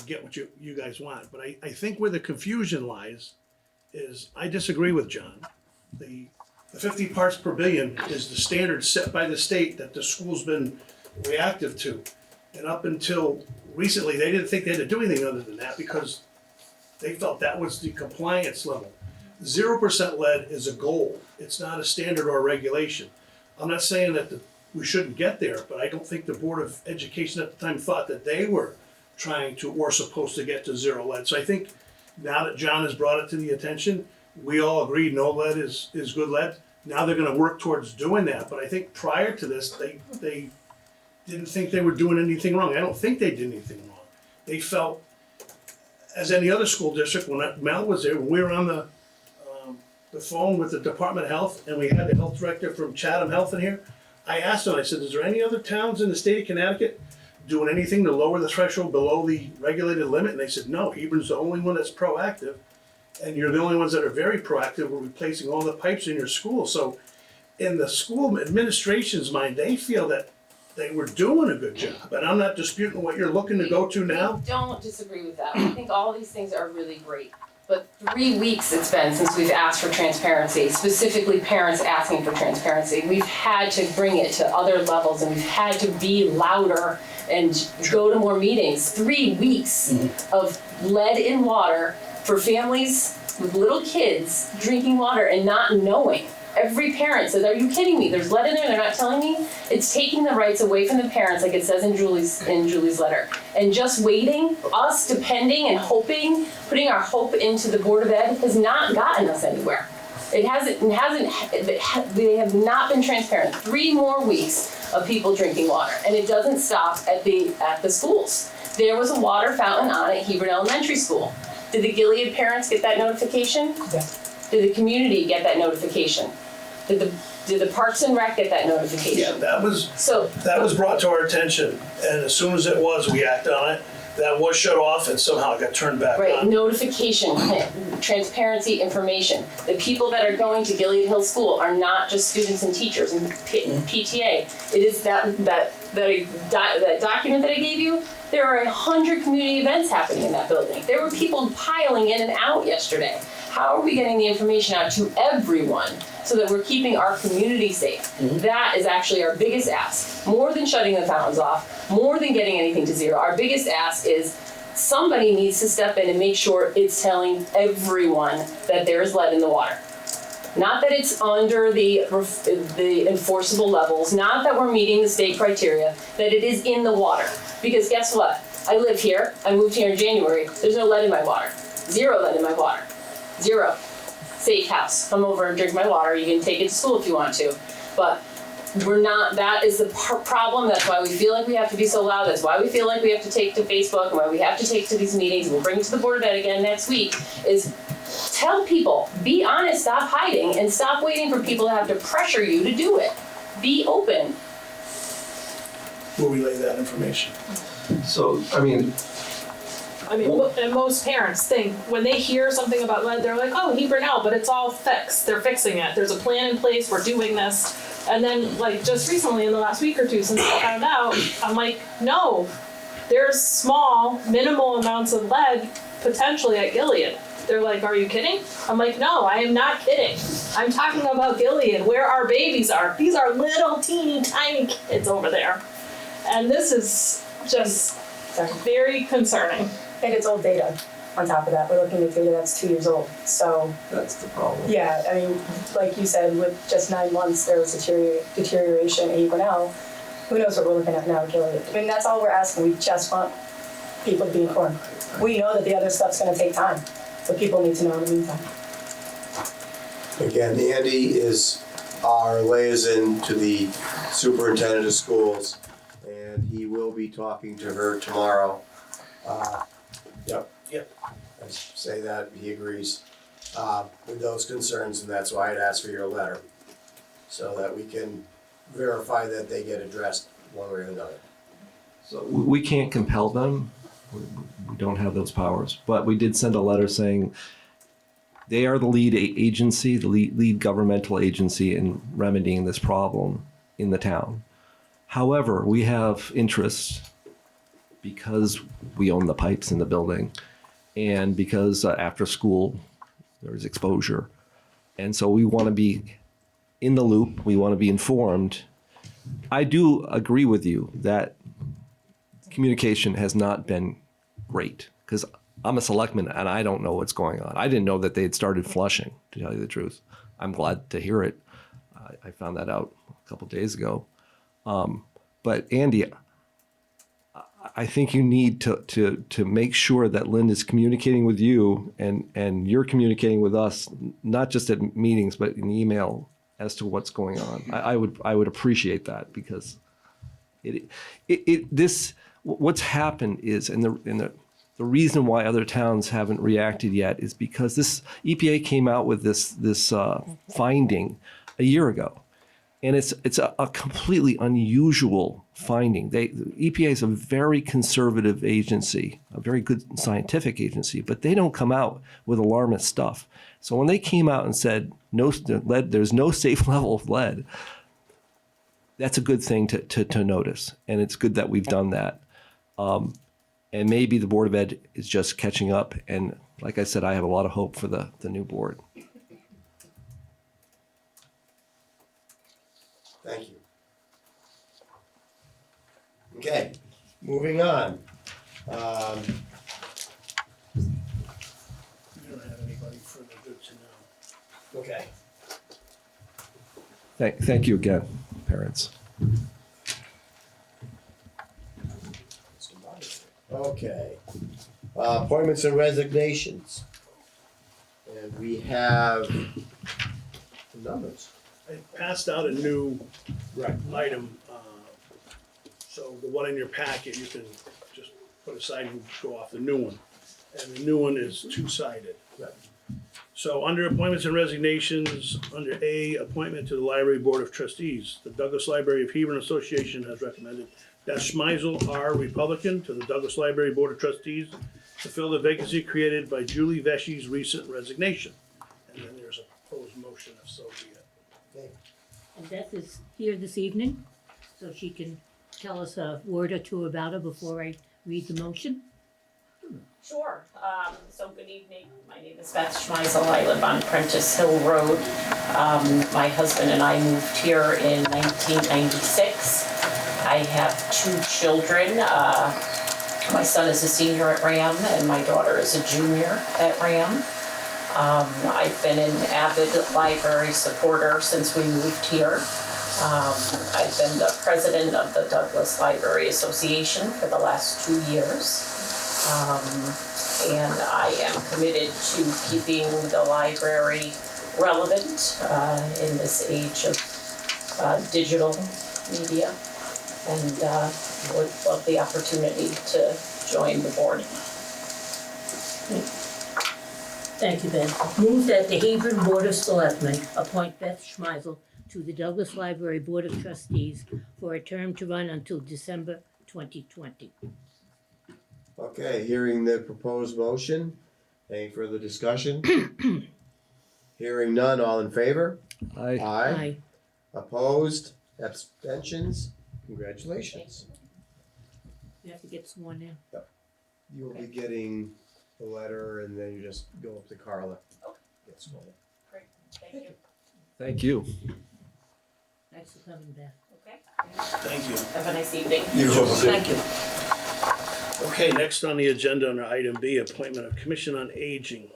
get what you guys want. But I think where the confusion lies is I disagree with John. The 50 parts per billion is the standard set by the state that the school's been reactive to. And up until recently, they didn't think they had to do anything other than that because they felt that was the compliance level. 0% lead is a goal. It's not a standard or a regulation. I'm not saying that we shouldn't get there, but I don't think the Board of Education at the time thought that they were trying to or supposed to get to 0 lead. So I think now that John has brought it to the attention, we all agreed no lead is good lead. Now they're gonna work towards doing that. But I think prior to this, they didn't think they were doing anything wrong. I don't think they did anything wrong. They felt, as any other school district, when Mel was there, when we were on the phone with the Department of Health and we had the health director from Chatham Health in here, I asked them, I said, is there any other towns in the state of Connecticut doing anything to lower the threshold below the regulated limit? And they said, no, Hebron's the only one that's proactive. And you're the only ones that are very proactive. We're replacing all the pipes in your school. So in the school administration's mind, they feel that they were doing a good job. And I'm not disputing what you're looking to go to now. I don't disagree with that. I think all these things are really great. But 3 weeks it's been since we've asked for transparency, specifically parents asking for transparency. We've had to bring it to other levels and we've had to be louder and go to more meetings. 3 weeks of lead in water for families with little kids drinking water and not knowing. Every parent says, are you kidding me? There's lead in there, they're not telling me? It's taking the rights away from the parents, like it says in Julie's letter. And just waiting, us depending and hoping, putting our hope into the Board of Ed has not gotten us anywhere. They have not been transparent. 3 more weeks of people drinking water, and it doesn't stop at the schools. There was a water fountain on at Hebron Elementary School. Did the Gilead parents get that notification? Yeah. Did the community get that notification? Did the Parks and Rec get that notification? Yeah, that was brought to our attention, and as soon as it was, we acted on it. That was shut off and somehow it got turned back Right, on. notification, transparency, information. The people that are going to Gilead Hill School are not just students and teachers and PTA. It is that document that I gave you. There are 100 community events happening in that building. There were people piling in and out yesterday. How are we getting the information out to everyone so that we're keeping our community safe? That is actually our biggest ask. More than shutting the fountains off, more than getting anything to 0, our biggest ask is somebody needs to step in and make sure it's telling everyone that there is lead in the water. Not that it's under the enforceable levels, not that we're meeting the state criteria, that it is in the water. Because guess what? I live here, I moved here in January, there's no lead in my water. 0 lead in my water. 0. Safe house. Come over and drink my water. You can take it to school if you want to. But we're not, that is the problem. That's why we feel like we have to be so loud. That's why we feel like we have to take to Facebook and why we have to take to these meetings. We'll bring it to the Board of Ed again next week, is tell people, be honest, stop hiding, and stop waiting for people to have to pressure you to do it. Be open. We'll relay that information. So, I mean, And most parents think, when they hear something about lead, they're like, oh, Hebron L, but it's all fixed. They're fixing it. There's a plan in place. We're doing this. And then, like, just recently, in the last week or two, since I found out, I'm like, no, there's small, minimal amounts of lead potentially at Gilead. They're like, are you kidding? I'm like, no, I am not kidding. I'm talking about Gilead, where our babies are. These are little, teeny, tiny kids over there. And this is just very concerning. And it's old data on top of that. We're looking at data that's 2 years old. So that's the problem. yeah, I mean, like you said, with just 9 months, there was deterioration at Hebron L. who knows what we're looking at now, Gilead. I mean, that's all we're asking, we just want people to be informed. We know that the other stuff's gonna take time, but people need to know in the meantime. Again, Andy is our liaison to the superintendent of schools, and he will be talking to her tomorrow. Yep. I say that, he agrees with those concerns, and that's why I'd asked for your letter, so that we can verify that they get addressed one way or another. So we can't compel them. We don't have those powers, but we did send a letter saying they are the lead agency, the lead governmental agency in remedying this problem in the town. However, we have interests because we own the pipes in the building and because after school there's exposure. And so we want to be in the loop. We want to be informed. I do agree with you that communication has not been great because I'm a selectman and I don't know what's going on. I didn't know that they had started flushing, to tell you the truth. I'm glad to hear it. I found that out a couple days ago. But Andy, I think you need to make sure that Lynn is communicating with you and you're communicating with us, not just at meetings, but in email as to what's going on. I would appreciate that because what's happened is, and the reason why other towns haven't reacted yet is because this EPA came out with this finding a year ago. And it's a completely unusual finding. The EPA is a very conservative agency, a very good scientific agency, but they don't come out with alarmist stuff. So when they came out and said there's no safe level of lead, that's a good thing to notice, and it's good that we've done that. And maybe the Board of Ed is just catching up. And like I said, I have a lot of hope for the new board. Thank you. Okay, moving on. We don't have anybody further good to know. Okay. Thank you again, parents. Okay. Appointments and resignations. And we have the numbers. I passed out a new item, so the one in your packet, you can just put aside and go off the new one. And the new one is two-sided. Right. So under appointments and resignations, under A, appointment to the Library Board of Trustees, the Douglas Library of Hebron Association has recommended that Schmeisel R. Republican to the Douglas Library Board of Trustees to fill the vacancy created by Julie Vesey's recent resignation. And then there's a proposed motion if so be it. And Beth is here this evening, so she can tell us a word or two about her before I read the motion. Sure. So good evening. My name is Beth Schmeisel. I live on Prentice Hill Road. My husband and I moved here in 1996. I have two children. My son is a senior at RAM and my daughter is a junior at RAM. I've been an avid library supporter since we moved here. I've been the president of the Douglas Library Association for the last 2 years. And I am committed to keeping the library relevant in this age of digital media, and would love the opportunity to join the board. Thank you, Beth. Move that the Hebron Board of Selectmen appoint Beth Schmeisel to the Douglas Library Board of Trustees for a term to run until December 2020. Okay, hearing the proposed motion, any further discussion? Hearing none, all in favor? Aye. Aye. Opposed? Abstentions? Congratulations. You have to get sworn in. You'll be getting the letter and then you just go up to Carla. Get sworn in. Great, thank you. Thank you. Thanks for coming, Beth. Okay. Thank you. Have a nice evening. Thank you. Okay, next on the agenda under item B, appointment of Commission on Aging.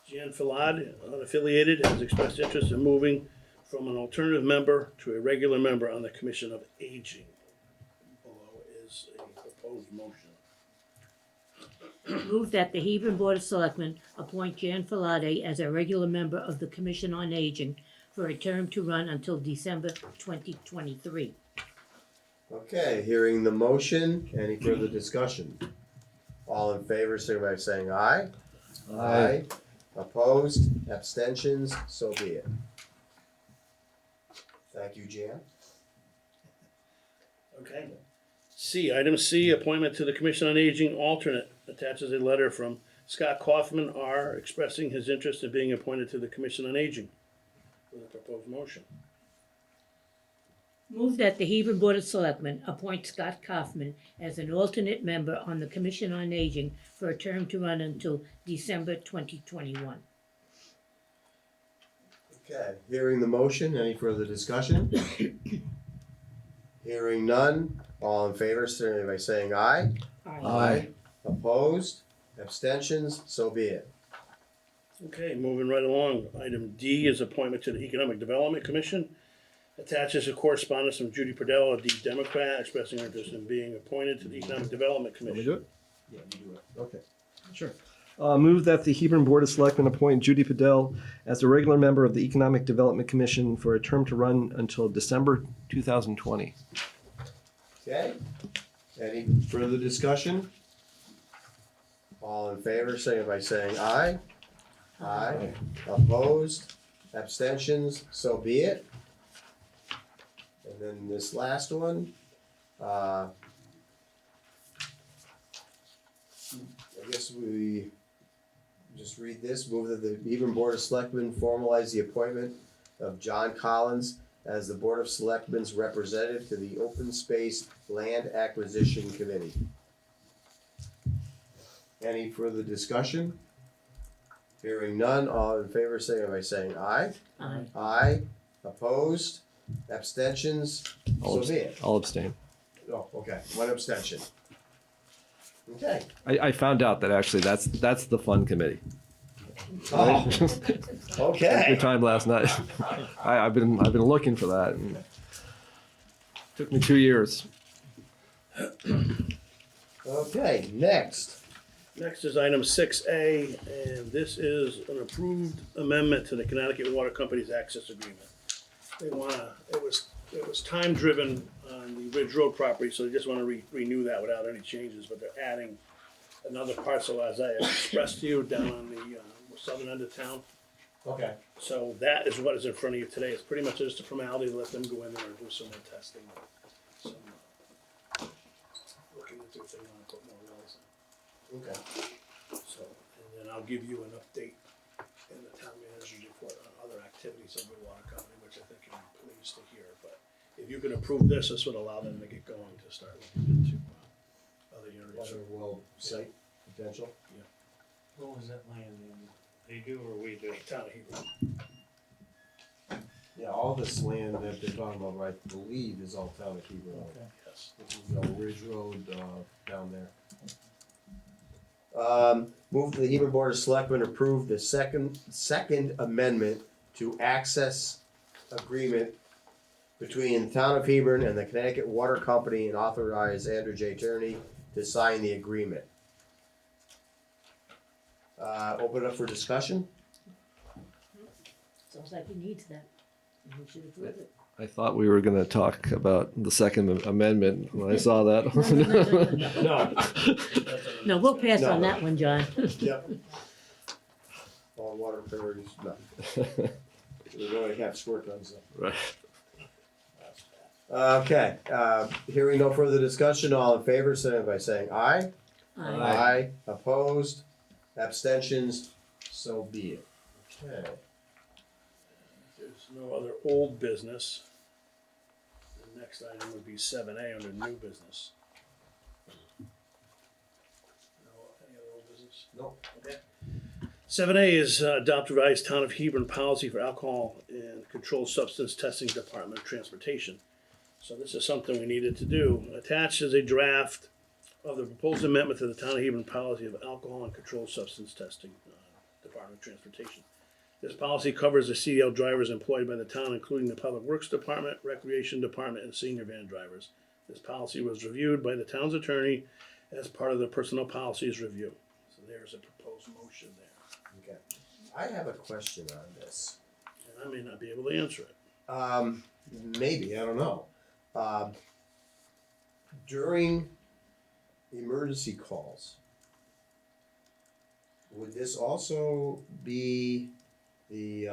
Jan Filad, unaffiliated, has expressed interest in moving from an alternative member to a regular member on the Commission of Aging. Below is a proposed motion. Move that the Hebron Board of Selectmen appoint Jan Filade as a regular member of the Commission on Aging for a term to run until December 2023. Okay, hearing the motion, any further discussion? All in favor, signify by saying aye. Aye. Opposed, abstentions, so be it. Thank you, Jan. Okay. Item C, appointment to the Commission on Aging alternate. Attaches a letter from Scott Kaufman, R., expressing his interest in being appointed to the Commission on Aging. With a proposed motion. Move that the Hebron Board of Selectmen appoint Scott Kaufman as an alternate member on the Commission on Aging for a term to run until December 2021. Okay, hearing the motion, any further discussion? Hearing none, all in favor, signify by saying aye. Aye. Opposed, abstentions, so be it. Okay, moving right along. Item D is appointment to the Economic Development Commission. Attaches a correspondence from Judy Purdell, a D Democrat, expressing her interest in being appointed to the Economic Development Let me Commission. do it? Yeah, you do it. Okay, sure. Move that the Hebron Board of Selectmen appoint Judy Padell as a regular member of the Economic Development Commission for a term to run until December 2020. Okay, any further discussion? All in favor, signify by saying aye. Aye. Opposed, abstentions, so be it. And then this last one, I guess we just read this, move that the Hebron Board of Selectmen formalize the appointment of John Collins as the Board of Selectmen's representative to the Open Space Land Acquisition Committee. Any further discussion? Hearing none, all in favor, say by saying aye. Aye. Aye, opposed, abstentions, so be it. I'll abstain. Oh, okay, one abstention. Okay. I found out that actually that's the fun committee. Oh, Good okay. time last night. I've been looking for that. And took me 2 years. Okay, next. Next is item 6A, and this is an approved amendment to the Connecticut Water Company's access agreement. They wanna, it was time driven on the Ridge Road property, so they just wanna renew that without any changes, but they're adding another parcel, as I expressed to you, down on the southern end of town. Okay. So that is what is in front of you today. It's pretty much just a formality to let them go in there and do some more testing. Some, looking into if they wanna put more wells in. Okay. So, and then I'll give you an update in the town manager's report on other activities of the water company, which I think you'll be pleased to hear. But if you can approve this, this would allow them to get going to start looking into other areas. Other well site potential? What was that land in? They do or we do? Town of Hebron. Yeah, all this land that they're talking about, right, I believe is all town of Hebron. Yes. This is Ridge Road, down there. Move to the Hebron Board of Selectmen approve the second amendment to access agreement between the town of Hebron and the Connecticut Water Company and authorize Andrew J. Turney to sign the agreement. Open it up for discussion? Sounds like he needs that. And we should approve it. I thought we were going to talk about the second amendment when I saw that. No. No, we'll pass No. on that one, John. Yep. All water priorities, no. We're going to have squirt guns though. Right. Okay, hearing no further discussion, all in favor, signify by saying aye. Aye. Opposed, abstentions, so be it. Okay. There's no other old business. The next item would be 7A under new business. No, any other old business? Nope. Okay. 7A is adopt revised town of Hebron policy for alcohol and controlled substance testing department of transportation. So this is something we needed to do. Attached is a draft of the proposed amendment to the town of Hebron policy of alcohol and controlled substance testing department of transportation. This policy covers the CDL drivers employed by the town, including the Public Works Department, Recreation Department, and senior van drivers. This policy was reviewed by the town's attorney as part of the personnel policies review. So there's a proposed motion there. Okay. I have a question on this. And I may not be able to answer it. Maybe, I don't know. During emergency calls, would this also be the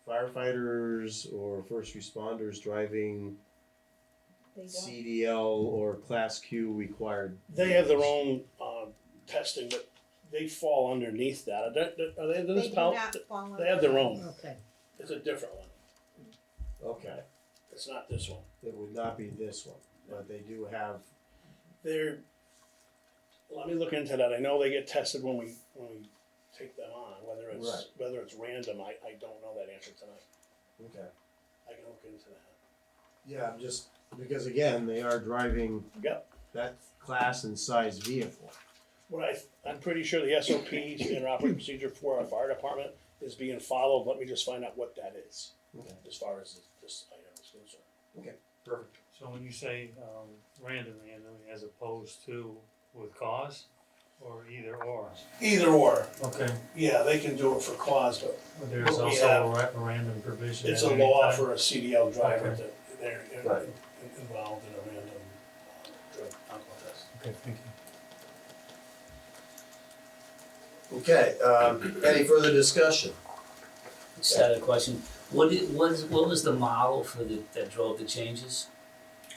firefighters or first responders driving CDL or Class Q required? They have their own testing, but they fall underneath that. Are they under this policy? They have their own. Okay. It's a different one. Okay, It's not this one. it would not be this one, but they do have, They're, let me look into that. I know they get tested when we take them on, whether it's random, I don't know that answer tonight. okay. I can look into that. Yeah, I'm just, because again, they are driving Yep. that class and size vehicle. I'm pretty sure the SOPs and operating procedure for our fire department is being followed. Let me just find out what that is, Okay, as far as this item is concerned. perfect. So when you say, randomly as opposed to with cause, or either or? Either or. Okay. Yeah, they can do it for cause, but But there's Well, we also have- a random provision. it's at a any law time. for a CDL driver Okay. that they're Right. involved in a random drug alcohol test. Okay, thank you. Okay, any further discussion? Just had a question. What was the model for that drove the changes?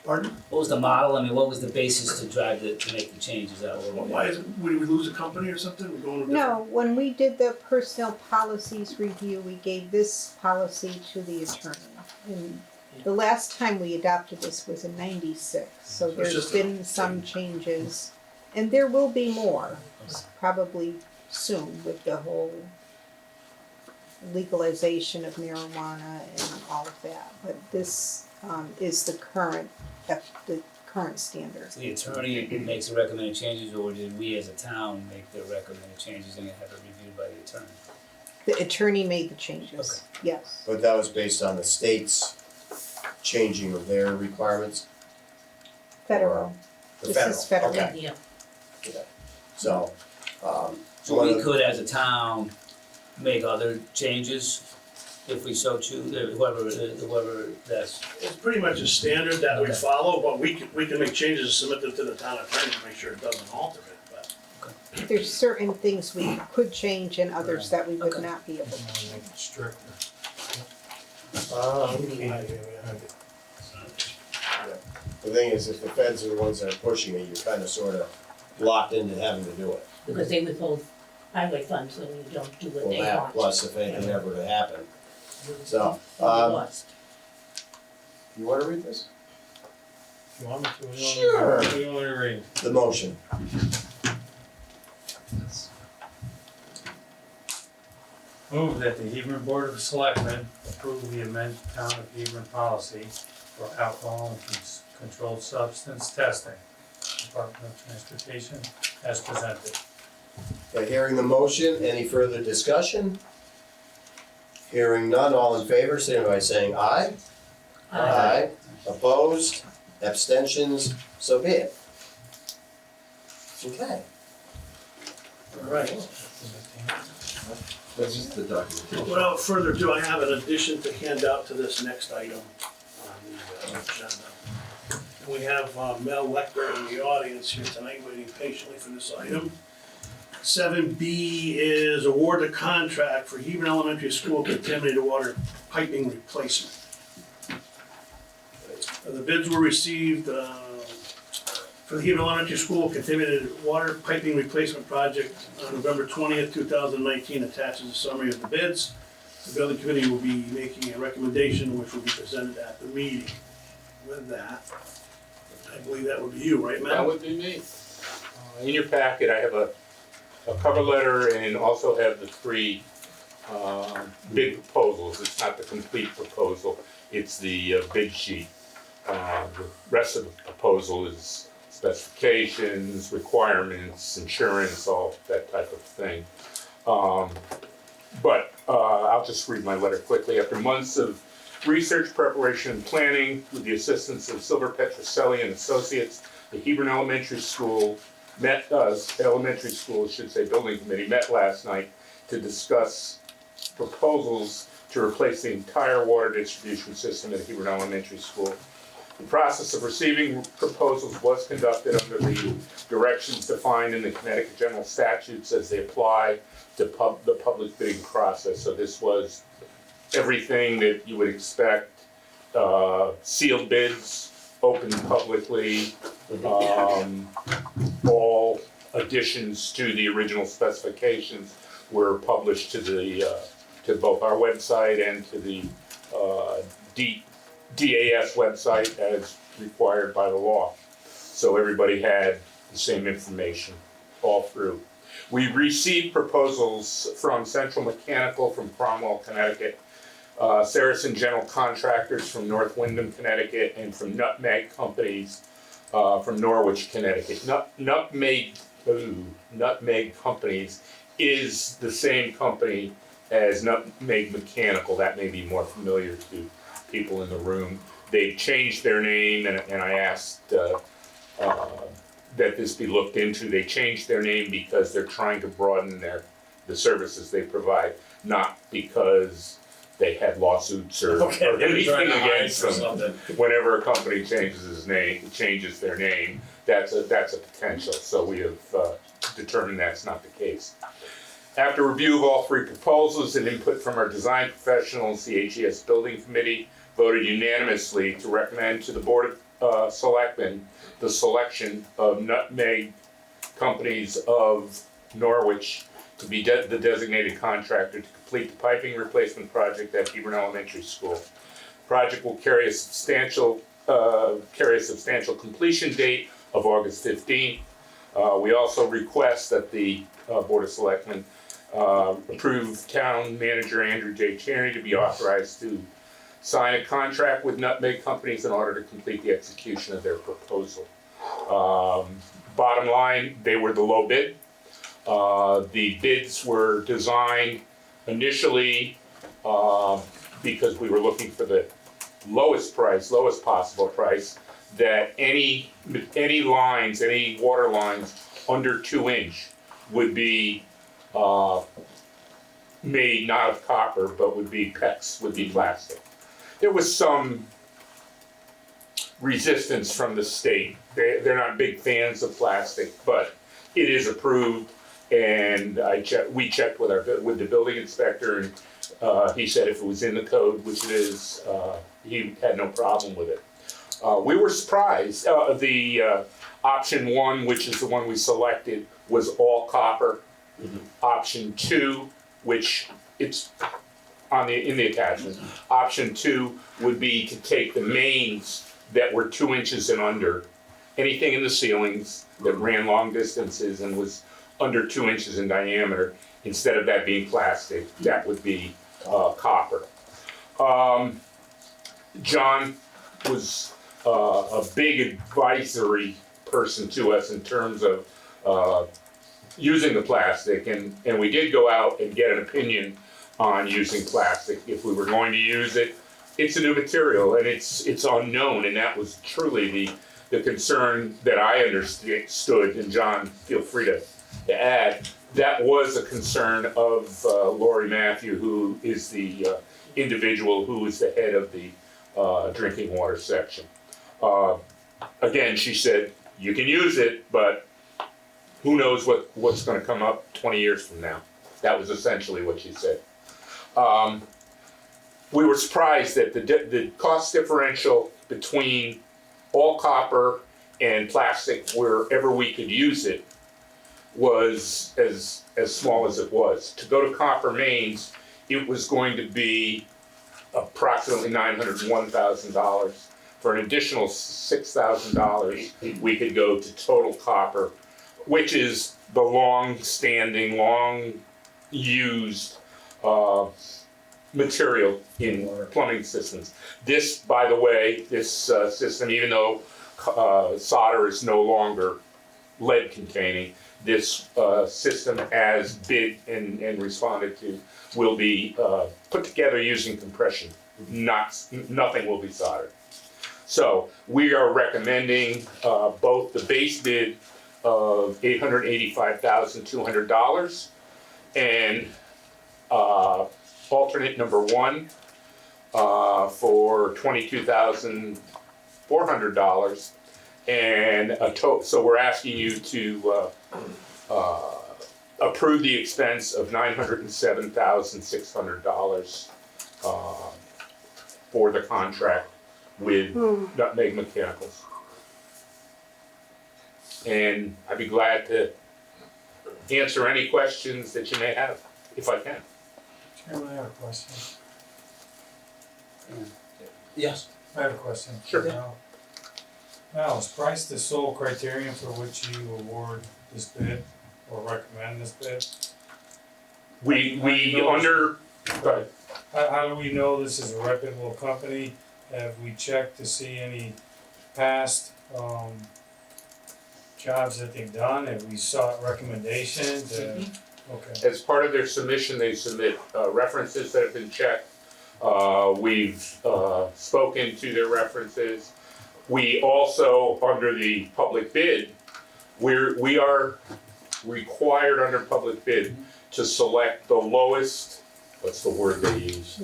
Pardon? What was the model? I mean, what was the basis to make the changes? Why is it, would we lose a company or something? We're going to No, when we did the personnel policies review, we gave this policy to the attorney. And the last time we adopted this was in '96, so it's there's just a been some changes. And there will be more, probably soon, with the whole legalization of marijuana and all of that. But this is the current standard. So the attorney makes the recommended changes, or did we as a town make the recommended changes and have it reviewed by the attorney? The attorney made the changes, yes. But that was based on the state's changing of their requirements? Federal. The This federal, is federal. okay, Yeah. so, So we could, as a town, make other changes if we so choose, whoever that's. It's pretty much a standard that we Okay. follow, but we can make changes and submit them to the town attorney to make sure it doesn't alter it, but. There's certain things we could change and others that we would Okay. not be able to Make change. it stricter. the thing is, if the feds are the ones that are pushing it, you're kinda sorta locked into having to do it. Because they withhold highway funds when you don't do what Well, they that, want. plus if anything ever to happen. So, You're lost. you wanna read this? If you want me to, Sure. we only read. The motion. Move that the Hebron Board of Selectmen approve the amended Town of Hebron policy for alcohol and controlled substance testing. Department of Transportation as presented. Okay, hearing the motion, any further discussion? Hearing none, all in favor, signify by saying aye. Opposed, abstentions, so be it. Okay. All right. That's just the documentation. Without further ado, I have an addition to hand out to this next item on the agenda. We have Mel Lecter in the audience here tonight, waiting patiently for this item. 7B is award the contract for Hebron Elementary School contaminated water piping replacement. The bids were received for the Hebron Elementary School contaminated water piping replacement project on November 20th, 2019, attaches a summary of the bids. The building committee will be making a recommendation which will be presented at the meeting. With that, I believe that would be you, right, Matt? That would be me. In your packet, I have a cover letter and also have the three bid proposals. It's not the complete proposal, it's the bid sheet. The rest of the proposal is specifications, requirements, insurance, all that type of thing. But I'll just read my letter quickly. After months of research, preparation, and planning with the assistance of Silver Petroselli and Associates, the Hebron Elementary School Building Committee met last night to discuss proposals to replace the entire water distribution system at Hebron Elementary School. The process of receiving proposals was conducted under the directions defined in the Connecticut General Statutes as they apply to the public bidding process. So this was everything that you would expect, sealed bids, open publicly, all additions to the original specifications were published to to both our website and to the DAS website as required by the law. So everybody had the same information all through. We received proposals from Central Mechanical from Cromwell, Connecticut, Saracen General Contractors from North Windham, Connecticut, and from Nutmeg Companies from Norwich, Connecticut. Nutmeg Companies is the same company as Nutmeg Mechanical. That may be more familiar to people in the room. They've changed their name, and I asked that this be looked into. They changed their name because they're trying to broaden the services they provide, not because they had lawsuits or anything against them. Whenever a company changes their name, that's a potential. So we have determined that's not the case. After review of all three proposals and input from our design professionals, the HES Building Committee voted unanimously to recommend to the Board of Selectmen the selection of Nutmeg Companies of Norwich to be the designated contractor to complete the piping replacement project at Hebron Elementary School. The project will carry a substantial completion date of August 15th. We also request that the Board of Selectmen approve Town Manager Andrew J. Tierney to be authorized to sign a contract with Nutmeg Companies in order to complete the execution of their proposal. Bottom line, they were the low bid. The bids were designed initially because we were looking for the lowest possible price, that any water lines under 2 inch would be made not of copper, but would be PEX, would be plastic. There was some resistance from the state. They're not big fans of plastic, but it is approved. And we checked with the building inspector, and he said if it was in the code, which it is, he had no problem with it. We were surprised. The option 1, which is the one we selected, was all copper. Option 2, which it's in the attachment. Option 2 would be to take the mains that were 2 inches and under, anything in the ceilings that ran long distances and was under 2 inches in diameter, instead of that being plastic, that would be copper. John was a big advisory person to us in terms of using the plastic, and we did go out and get an opinion on using plastic. If we were going to use it, it's a new material and it's unknown, and that was truly the concern that I understood, and John, feel free to add. That was a concern of Lori Matthew, who is the individual who is the head of the drinking water section. Again, she said, you can use it, but who knows what's going to come up 20 years from now. That was essentially what she said. We were surprised that the cost differential between all copper and plastic, wherever we could use it, was as small as it was. To go to copper mains, it was going to be approximately $901,000. For an additional $6,000, we could go to total copper, which is the long-standing, long-used material in plumbing systems. This, by the way, this system, even though solder is no longer lead containing. This system, as bid and responded to, will be put together using compression. Nothing will be soldered. So we are recommending both the base bid of $885,200 and alternate number 1 for $22,400, and so we're asking you to approve the expense of $907,600 for the contract with Nutmeg Mechanicals. And I'd be glad to answer any questions that you may have, if I can. Chairman, I have a question. Yes. I have a question. Sure. Now, is price the sole criterion for which you award this bid or recommend this bid? We under, go ahead. How do we know this is a reputable company? Have we checked to see any past, jobs that they've done? Have we sought recommendations? Okay. As part of their submission, they submit references that have been checked. We've spoken to their references. We also, under the public bid, we are required under public bid to select the lowest, what's the word they use?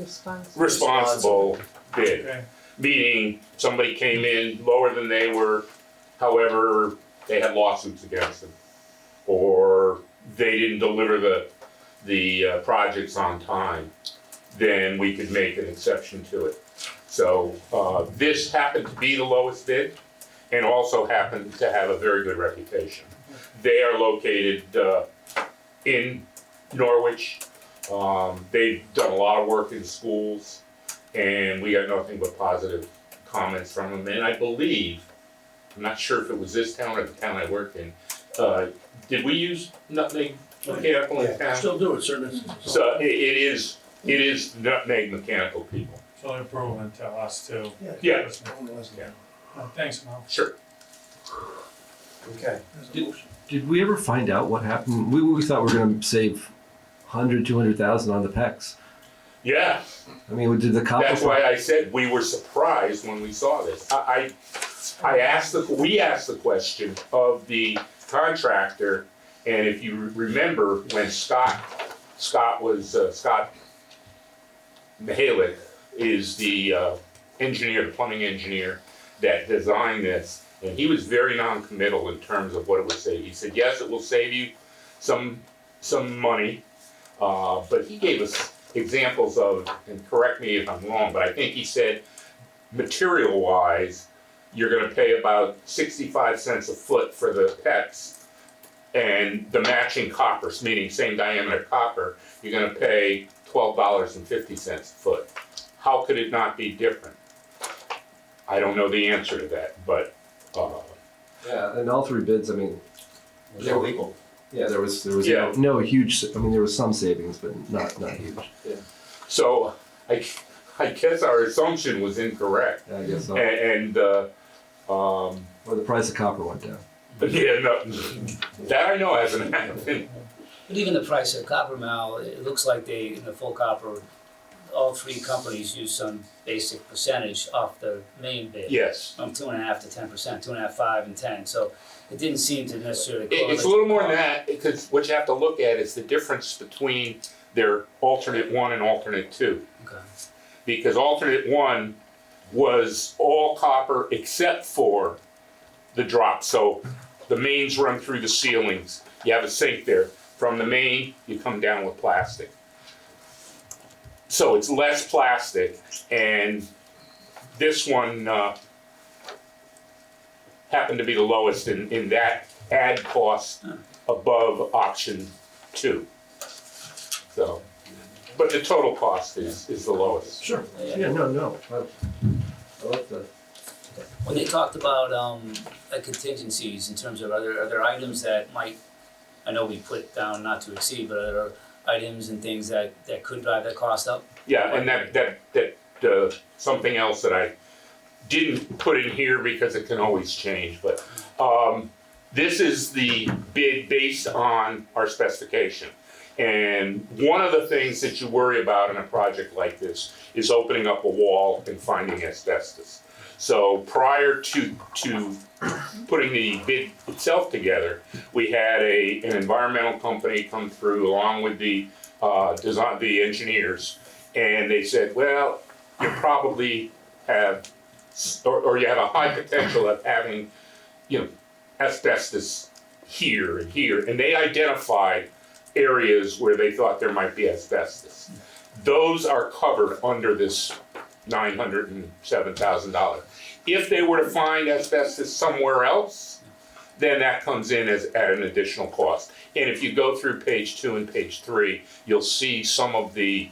Responsible bid. Okay. Meaning somebody came in lower than they were, however, they had lawsuits against them. Or they didn't deliver the projects on time, then we could make an exception to it. So this happened to be the lowest bid and also happened to have a very good reputation. They are located in Norwich. They've done a lot of work in schools, and we got nothing but positive comments from them. And I believe, I'm not sure if it was this town or the town I worked in, did we use Nutmeg Mechanical in town? Still do it, certain instances. So it is Nutmeg Mechanical people. So they're proven to us too. Yeah. Thanks, Mel. Sure. Okay. Did we ever find out what happened? We thought we were going to save 100, 200,000 on the PECs. Yeah, I mean, did the copper? that's why I said we were surprised when we saw this. We asked the question of the contractor, and if you remember when Scott Mihalik is the engineer, the plumbing engineer that designed this, and he was very non-committal in terms of what it would save. He said, yes, it will save you some money, but he gave us examples of, and correct me if I'm wrong, but I think he said material-wise, you're gonna pay about 65 cents a foot for the PEX, and the matching copper, meaning same diameter copper, you're gonna pay $12.50 a foot. How could it not be different? I don't know the answer to that, but Yeah, and all three bids. I mean, It was illegal. yeah, there was Yeah. no huge. I mean, there was some savings, but not huge. so I guess our assumption was incorrect, Yeah, I guess so. and Or the price of copper went down. yeah, no, that I know hasn't happened. But even the price of copper, Mal, it looks like they, in the full copper, all three companies use some basic percentage off the main bid. Yes. From 2.5% to 10%, 2.5%, 5%, and 10%. So it didn't seem to necessarily correlate. It's a little more than that, because what you have to look at is the difference between their alternate 1 and alternate 2. Okay. Because alternate 1 was all copper except for the drop. So the mains run through the ceilings. You have a sink there. From the main, you come down with plastic. So it's less plastic, and this one happened to be the lowest in that ad cost above option 2. So, but the total cost is the lowest. Sure. Yeah. No. I like that. When they talked about contingencies in terms of are there items that might, I know we put down not to exceed, but are there items and things that could drive that cost up? Yeah, and that something else that I didn't put in here because it can always change, but This is the bid based on our specification. And one of the things that you worry about in a project like this is opening up a wall and finding asbestos. So prior to putting the bid itself together, we had an environmental company come through along with the the engineers, and they said, well, you probably have, or you have a high potential of having, asbestos here and here, and they identified areas where they thought there might be asbestos. Those are covered under this $907,000. If they were to find asbestos somewhere else, then that comes in at an additional cost. And if you go through page 2 and page 3, you'll see some of the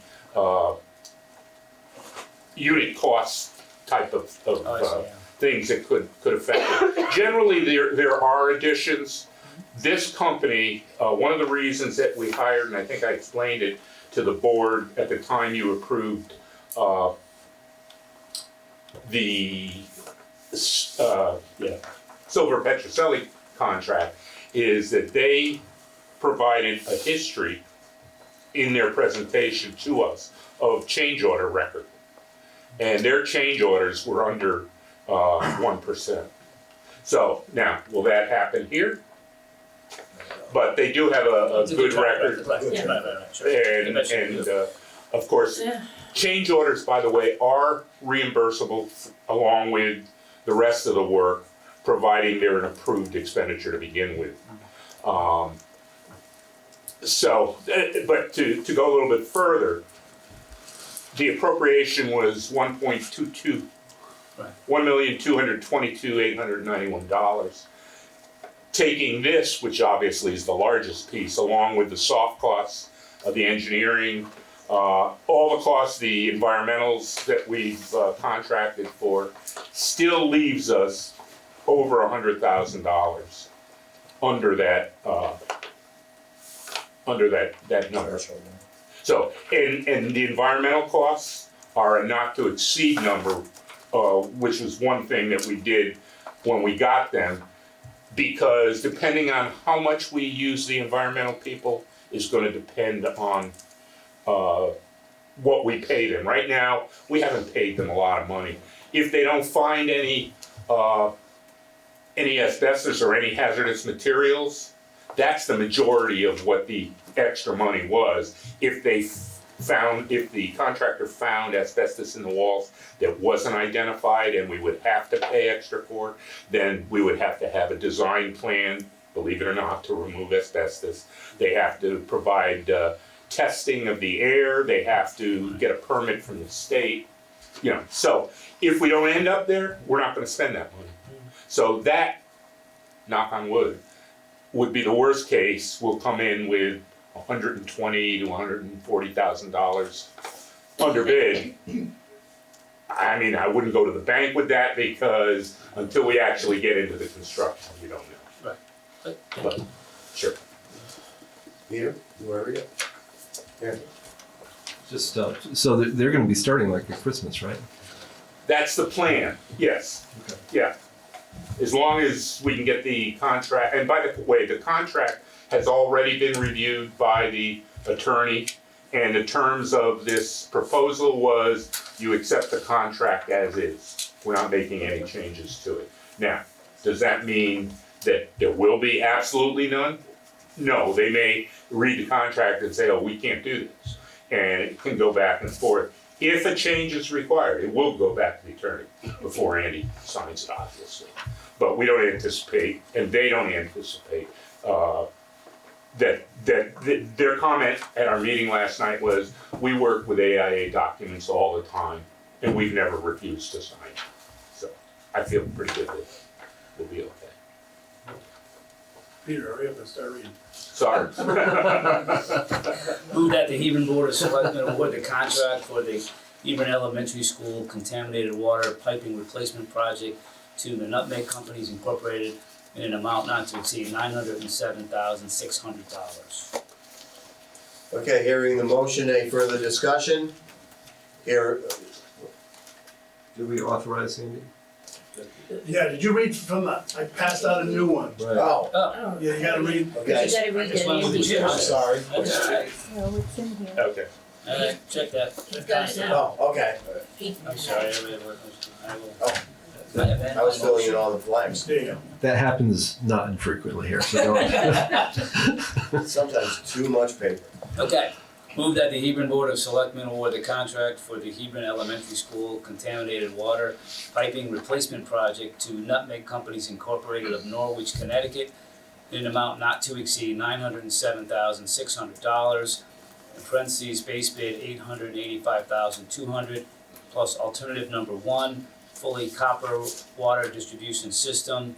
unit cost type of things that could affect it. Generally, there are additions. This company, one of the reasons that we hired, and I think I explained it to the board at the time you approved the Silver Petrocelli contract, is that they provided a history in their presentation to us of change order record. And their change orders were under 1%. So now, will that happen here? But they do have a good record. And of course, change orders, by the way, are reimbursable along with the rest of the work, providing they're an approved expenditure to begin with. But to go a little bit further, the appropriation was $1,222,891. Taking this, which obviously is the largest piece, along with the soft costs of the engineering, all the costs, the environmentals that we've contracted for, still leaves us over $100,000 under that number. So, and the environmental costs are a not to exceed number, which was one thing that we did when we got them, because depending on how much we use the environmental people is going to depend on what we pay them. Right now, we haven't paid them a lot of money. If they don't find any asbestos or any hazardous materials, that's the majority of what the extra money was. If the contractor found asbestos in the walls that wasn't identified and we would have to pay extra for, then we would have to have a design plan, believe it or not, to remove asbestos. They have to provide testing of the air. They have to get a permit from the state. So if we don't end up there, we're not going to spend that money. So that, knock on wood, would be the worst case. We'll come in with $120,000 to $140,000 under bid. I mean, I wouldn't go to the bank with that, because until we actually get into the construction, we don't know. Right. But sure. Peter, you want to read it? Yeah. Just so they're going to be starting like at Christmas, right? That's the plan. Yes. Okay. Yeah. As long as we can get the contract, and by the way, the contract has already been reviewed by the attorney, and the terms of this proposal was you accept the contract as is. We're not making any changes to it. Now, does that mean that there will be absolutely none? No, they may read the contract and say, oh, we can't do this. And it can go back and forth. If a change is required, it will go back to the attorney before Andy signs it, obviously. But we don't anticipate, and they don't anticipate, that their comment at our meeting last night was, we work with AIA documents all the time, and we've never refused to sign. So I feel pretty good that we'll be okay. Peter, hurry up and start reading. Sorry. Move that the Hebron Board of Selectmen award the contract for the Hebron Elementary School contaminated water piping replacement project to the Nutmeg Companies Incorporated in an amount not to exceed $907,600. Okay, hearing the motion, any further discussion? Here, Did we authorize Andy? Yeah, did you read from the, I passed out a new one. Oh, Oh, Yeah, you gotta read. okay. You gotta read just the went with the Andy's chair. I'm one. sorry. that's all right. No, it's in here. Okay. All right, check that. He's got it now. Oh, okay. I'm sorry, I will. Oh. I was filling in all the blanks. There you go. That happens not infrequently here, so don't. Sometimes too much paper. Okay, move that the Hebron Board of Selectmen award the contract for the Hebron Elementary School contaminated water piping replacement project to Nutmeg Companies Incorporated of Norwich, Connecticut, in an amount not to exceed $907,600, in parentheses, base bid $885,200, plus alternative number 1, fully copper water distribution system,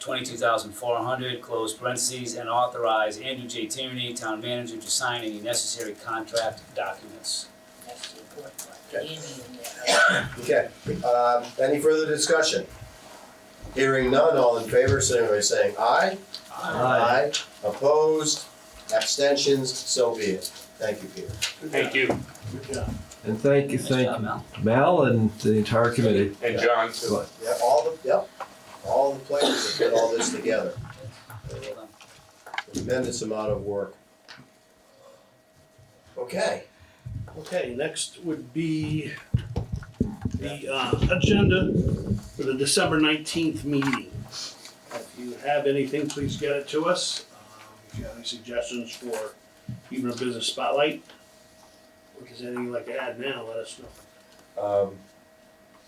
$22,400, close parentheses, and authorize Andrew J. Tierney, town manager, to sign any necessary contract documents. That's the important part. Okay. Andy in there. Okay, any further discussion? Hearing none, all in favor, signify by saying aye. Aye. Opposed, abstentions, so be it. Thank you, Peter. Thank you. Good job. And thank you, Nice job, Mel. Mel and the entire committee. And John too. Yep, all the players that put all this together. Very well done. Tremendous amount of work. Okay, Okay, next would be the agenda for the December 19th meeting. If you have anything, please get it to us. If you have any suggestions for even a business spotlight, or if there's anything you'd like to add now, let us know.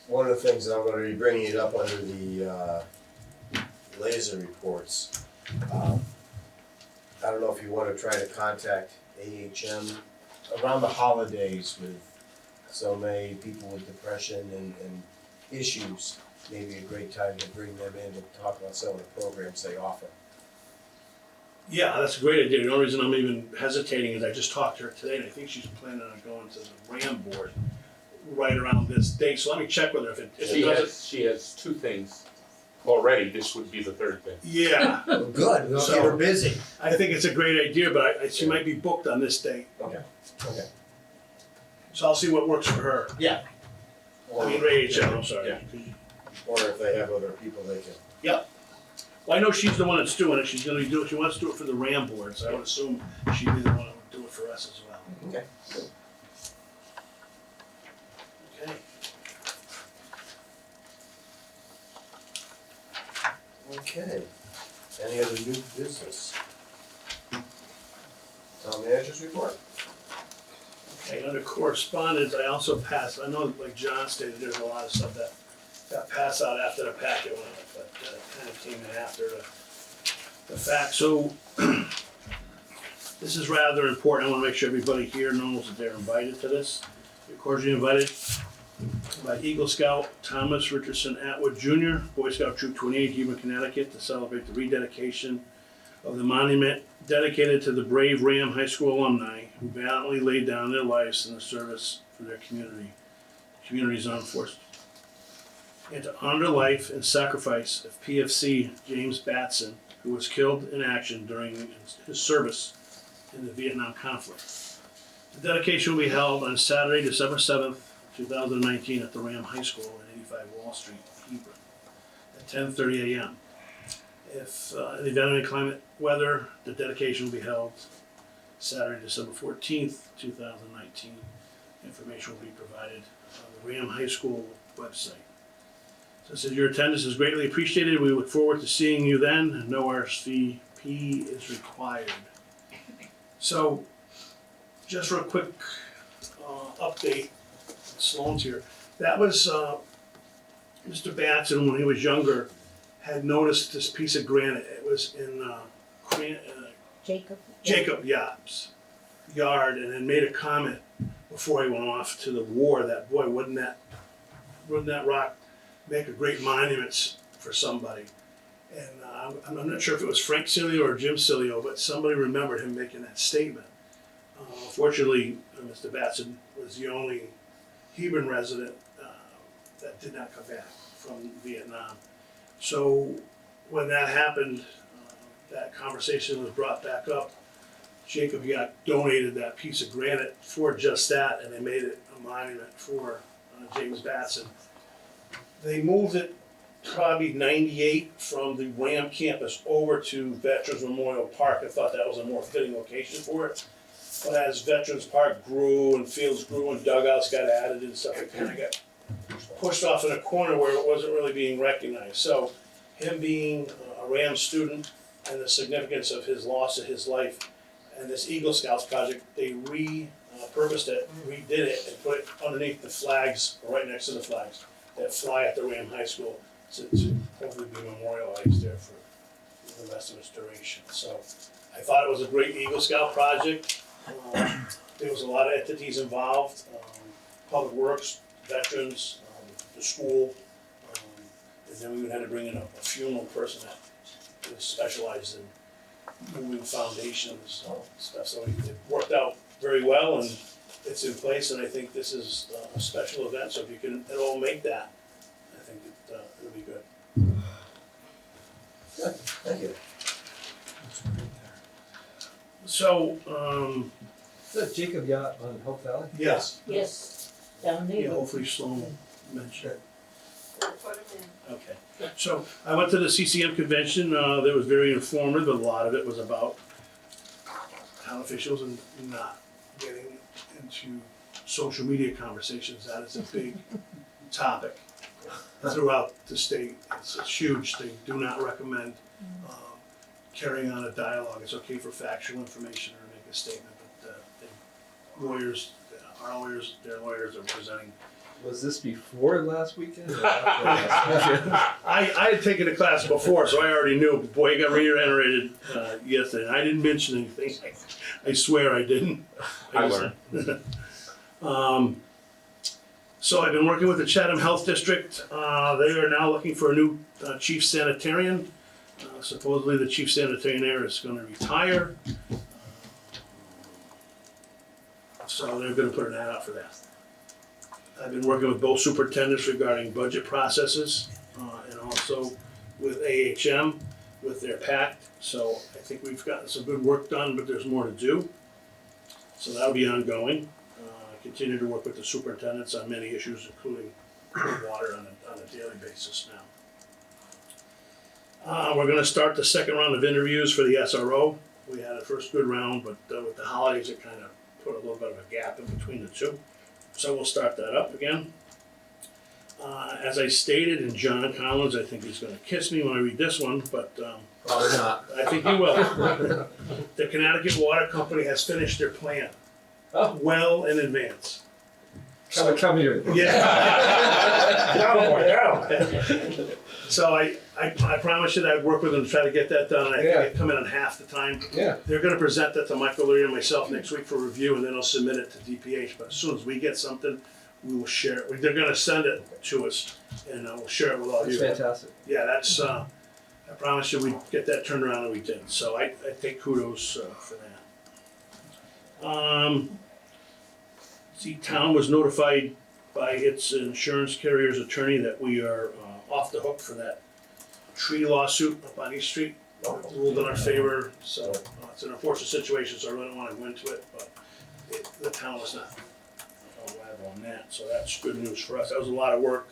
one of the things that I'm gonna be bringing it up under the laser reports. I don't know if you wanna try to contact AHM around the holidays with so many people with depression and issues. Maybe a great time to bring them in to talk about some of the programs they offer. Yeah, that's a great idea. The only reason I'm even hesitating is I just talked to her today, and I think she's planning on going to the RAM board right around this date. So let me check with her if it doesn't. She has 2 things already. This would be the 3rd thing. Yeah, Good, we'll keep her busy. I think it's a great idea, but she might be booked on this date. Okay. So I'll see what works for her. Yeah. I mean, AHL, I'm sorry. Yeah. Or if they have other people they can. Well, I know she's the one that's doing it. She's gonna do it. She wants to do it for the RAM board, so I would assume she'd be the one that would do it for us as well. Okay. Okay. Okay. Any other new business? Town manager's report? Okay, under correspondence, I also passed, I know like John stated, there's a lot of stuff that got passed out after the packet went out, but kind of came in after the fact. So this is rather important. I want to make sure everybody here knows that they're invited to this. You're cordially invited by Eagle Scout Thomas Richardson Atwood Jr., Boy Scout Troop 28, Hebron, Connecticut, to celebrate the rededication of the monument dedicated to the brave Ram High School alumni who valiantly laid down their lives in the service for their community's armed forces, and to honor the life and sacrifice of PFC James Batson, who was killed in action during his service in the Vietnam conflict. The dedication will be held on Saturday, December 7th, 2019 at the Ram High School at 85 Wall Street, Hebron, at 10:30 a.m. If in the event of any climate weather, the dedication will be held Saturday, December 14th, 2019. Information will be provided on the Ram High School website. So it says your attendance is greatly appreciated. We look forward to seeing you then. No RSVP is required. So, just for a quick update, Sloan's here. That was Mr. Batson, when he was younger, had noticed this piece of granite. It was in Jacob Yopp's yard, and then made a comment before he went off to the war that, boy, wouldn't that rock make a great monument for somebody. And I'm not sure if it was Frank Cilio or Jim Cilio, but somebody remembered him making that statement. Fortunately, Mr. Batson was the only Hebron resident that did not come back from Vietnam. So when that happened, that conversation was brought back up. Jacob Yacht donated that piece of granite for just that, and they made it a monument for James Batson. They moved it probably 98 from the Ram campus over to Veterans Memorial Park. I thought that was a more fitting location for it. But as Veterans Park grew and fields grew and dugouts got added and stuff, it kind of got pushed off in a corner where it wasn't really being recognized. So him being a Ram student and the significance of his loss of his life and this Eagle Scouts project, they repurposed it, redid it, and put it underneath the flags, or right next to the flags that fly at the Ram High School to hopefully be memorialized there for the rest of its duration. So I thought it was a great Eagle Scout project. There was a lot of entities involved, Public Works, veterans, the school, and then we even had to bring in a funeral person that specialized in moving foundations and stuff. So it worked out very well, and it's in place, and I think this is a special event, so if you can at all make that, I think it'll be good. Good, thank you. So, Is that Jacob Yacht on Hope Valley? yes, Yes, down yeah, there. hopefully Sloan mentioned it. Okay, so I went to the CCM convention, that was very informative, a lot of it was about town officials and not getting into social media conversations. That is a big topic throughout the state. It's a huge thing. Do not recommend carrying on a dialogue. It's okay for factual information or make a statement, but lawyers, our lawyers, their lawyers are presenting. Was this before last weekend or after last weekend? I had taken a class before, so I already knew. Boy, it got reiterated yesterday. I didn't mention anything. I swear I didn't. I learned. So I've been working with the Chatham Health District. They are now looking for a new chief sanitarian. Supposedly the chief sanitarian there is going to retire. So they're going to put an ad out for that. I've been working with both superintendents regarding budget processes and also with AHM with their pact. So I think we've gotten some good work done, but there's more to do. So that'll be ongoing. I continue to work with the superintendents on many issues, including water on a daily basis now. We're gonna start the second round of interviews for the SRO. We had a first good round, but with the holidays, it kind of put a little bit of a gap in between the two. So we'll start that up again. As I stated, and John Collins, I think he's gonna kiss me when I read this one, but Probably not. I think he will. The Connecticut Water Company has finished their plan well in advance. Come here. Yeah. So I promised you that I'd work with them to try to get that done, and I think Yeah. I'd come in on half the time. Yeah. They're gonna present that to Michael Leary and myself next week for review, and then I'll submit it to DPH, but as soon as we get something, we will share it. They're gonna send it to us, and we'll share it with all That's you. fantastic. Yeah, that's, I promised you we'd get that turned around, and we did, so I take kudos for that. The town was notified by its insurance carrier's attorney that we are off the hook for that tree lawsuit up on East Street. Ruled in our favor, so it's an unfortunate situation, so I really don't wanna go into it, but the town was not liable on that, so that's good news for us. That was a lot of work,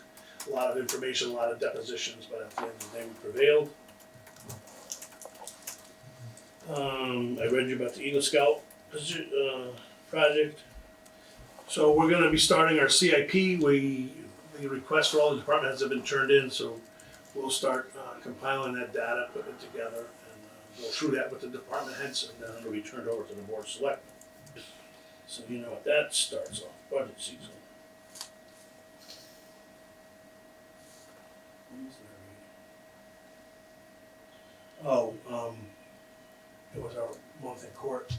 a lot of information, a lot of depositions, but at the end of the day, we prevailed. I read you about the Eagle Scout project. So we're gonna be starting our CIP. The requests for all the department heads have been turned in, so we'll start compiling that data, putting it together, and go through that with the department heads, and then it'll be turned over to the board of selectmen. So you know what that starts off, budget season. It was our month in court.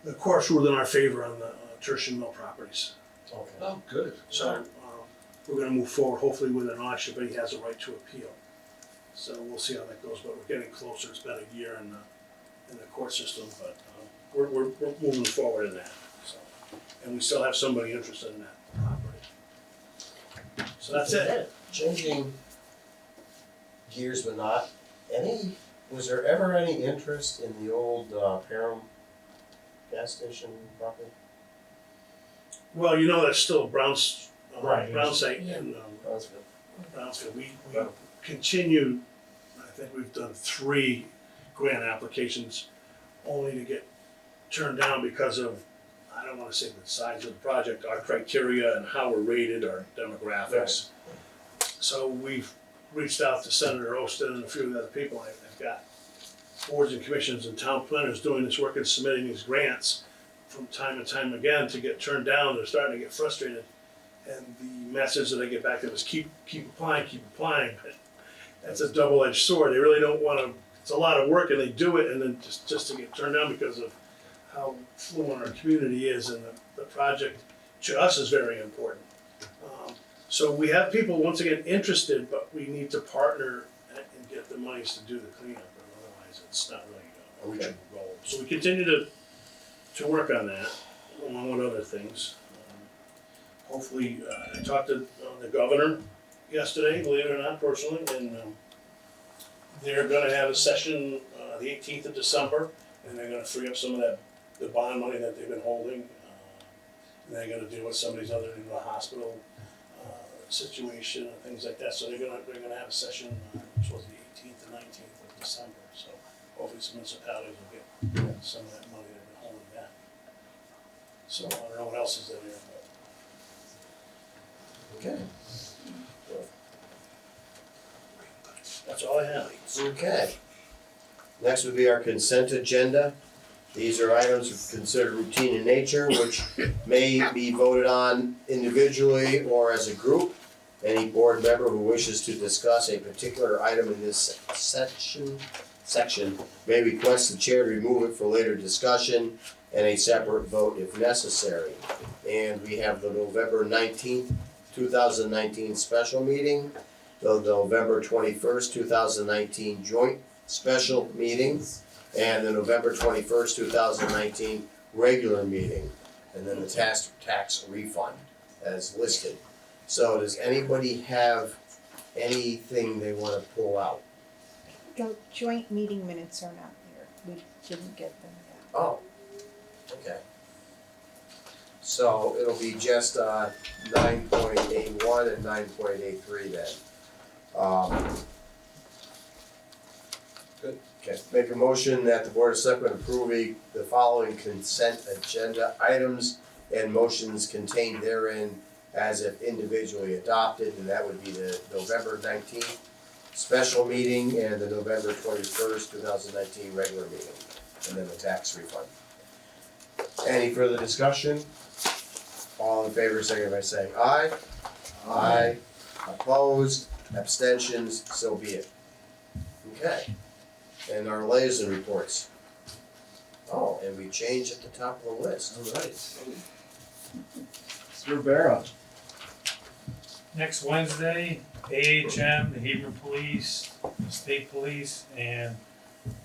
The courts ruled in our favor on the Tertian Mill properties. Okay. Oh, good. So we're gonna move forward, hopefully with an auction, but he has a right to appeal. So we'll see how that goes, but we're getting closer. It's been a year in the court system, but we're moving forward in that. So, and we still have somebody interested in that property. So that's it. Changing gears, but not was there ever any interest in the old Parham gas station property? Well, you know that's still Brown's Right. Brown site, Yeah. and Brownsville. Brownsfield. We continued, I think we've done 3 grant applications only to get turned down because of, I don't wanna say the size of the project, our criteria and how we're rated, our demographics. So we've reached out to Senator Osteen and a few of the other people. I've got boards and commissions and town planners doing this work and submitting these grants from time and time again to get turned down. They're starting to get frustrated. And the message that I get back to them is keep applying, keep applying. But that's a double-edged sword. They really don't wanna, it's a lot of work and they do it and then just to get turned down because of how fluent our community is, and the project to us is very important. So we have people, once again, interested, but we need to partner and get the monies to do the cleanup, or otherwise it's not really a reachable goal. So we continue to work on that, along with other things. Hopefully, I talked to the governor yesterday, believe it or not, personally, and they're gonna have a session the 18th of December, and they're gonna free up some of the bond money that they've been holding. And they're gonna deal with some of these other, the hospital situation and things like that. So they're gonna have a session, which was the 18th and 19th of December. So hopefully some municipalities will get some of that money they've been holding back. So I don't know what else is in there, Okay. but that's all I have. Okay. Next would be our consent agenda. These are items considered routine in nature, which may be voted on individually or as a group. Any board member who wishes to discuss a particular item in this section may request the chair to remove it for later discussion and a separate vote if necessary. And we have the November 19th, 2019 special meeting, the November 21st, 2019 joint special meeting, and the November 21st, 2019 regular meeting, and then the tax refund as listed. So does anybody have anything they wanna pull out? The joint meeting minutes are not there. We didn't get them yet. Oh, okay. So it'll be just 9.81 and 9.83 then. Good, okay. Make a motion that the Board of Selectmen approve the following consent agenda items and motions contained therein as if individually adopted, and that would be the November 19th special meeting and the November 21st, 2019 regular meeting, and then the tax refund. Any further discussion? All in favor, signify by saying aye. Aye. Opposed, abstentions, so be it. Okay. And our liaison reports. Oh, and we changed at the top of the list. All right. Mr. Rivera. Next Wednesday, AHM, the Hebron Police, the State Police, and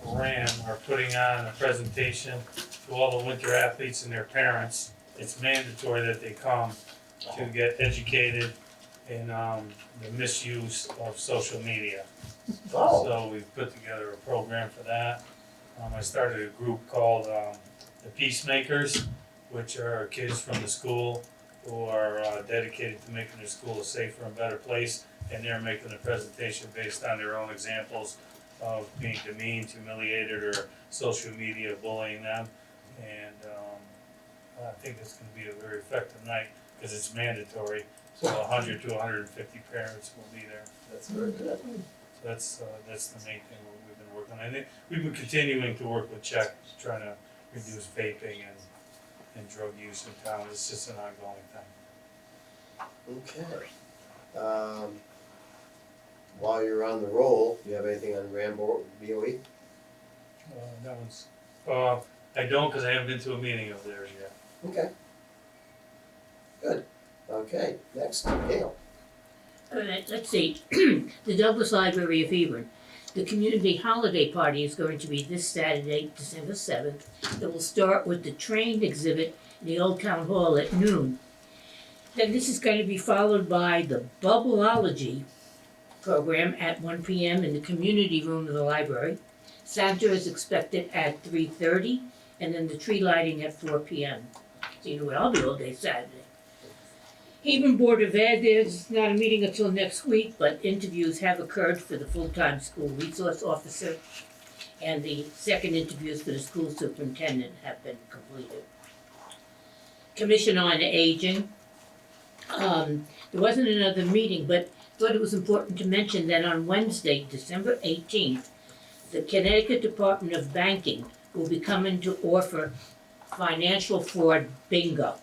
RAM are putting on a presentation to all the winter athletes and their parents. It's mandatory that they come to get educated in the misuse of social media. Oh, So we've put together a program for that. I started a group called the Peacemakers, which are kids from the school who are dedicated to making their school a safer and better place. And they're making a presentation based on their own examples of being demeaned, humiliated, or social media bullying them. And I think it's gonna be a very effective night, because it's mandatory. So 100 to 150 parents will be there. that's very good. So that's the main thing we've been working on. And we've been continuing to work with Czech, trying to reduce vaping and drug use in town. It's just an ongoing thing. Okay. While you're on the roll, do you have anything on Rambo BOE? That one's, I don't, because I haven't been to a meeting of theirs yet. Okay. Good. Okay, next, Gail. All right, let's see, the Douglas Library of Hebron. The community holiday party is going to be this Saturday, December 7th. It will start with the train exhibit in the Old Town Hall at noon. Then this is going to be followed by the Bubbleology program at 1 p.m. in the community room of the library. Santa is expected at 3:30, and then the tree lighting at 4 p.m. So you know where I'll be all day Saturday. Hebron Board of Ed, there's not a meeting until next week, but interviews have occurred for the full-time school resource officer, and the second interviews for the school superintendent have been completed. Commission on Aging, there wasn't another meeting, but thought it was important to mention that on Wednesday, December 18th, the Connecticut Department of Banking will be coming to offer financial fraud bingo.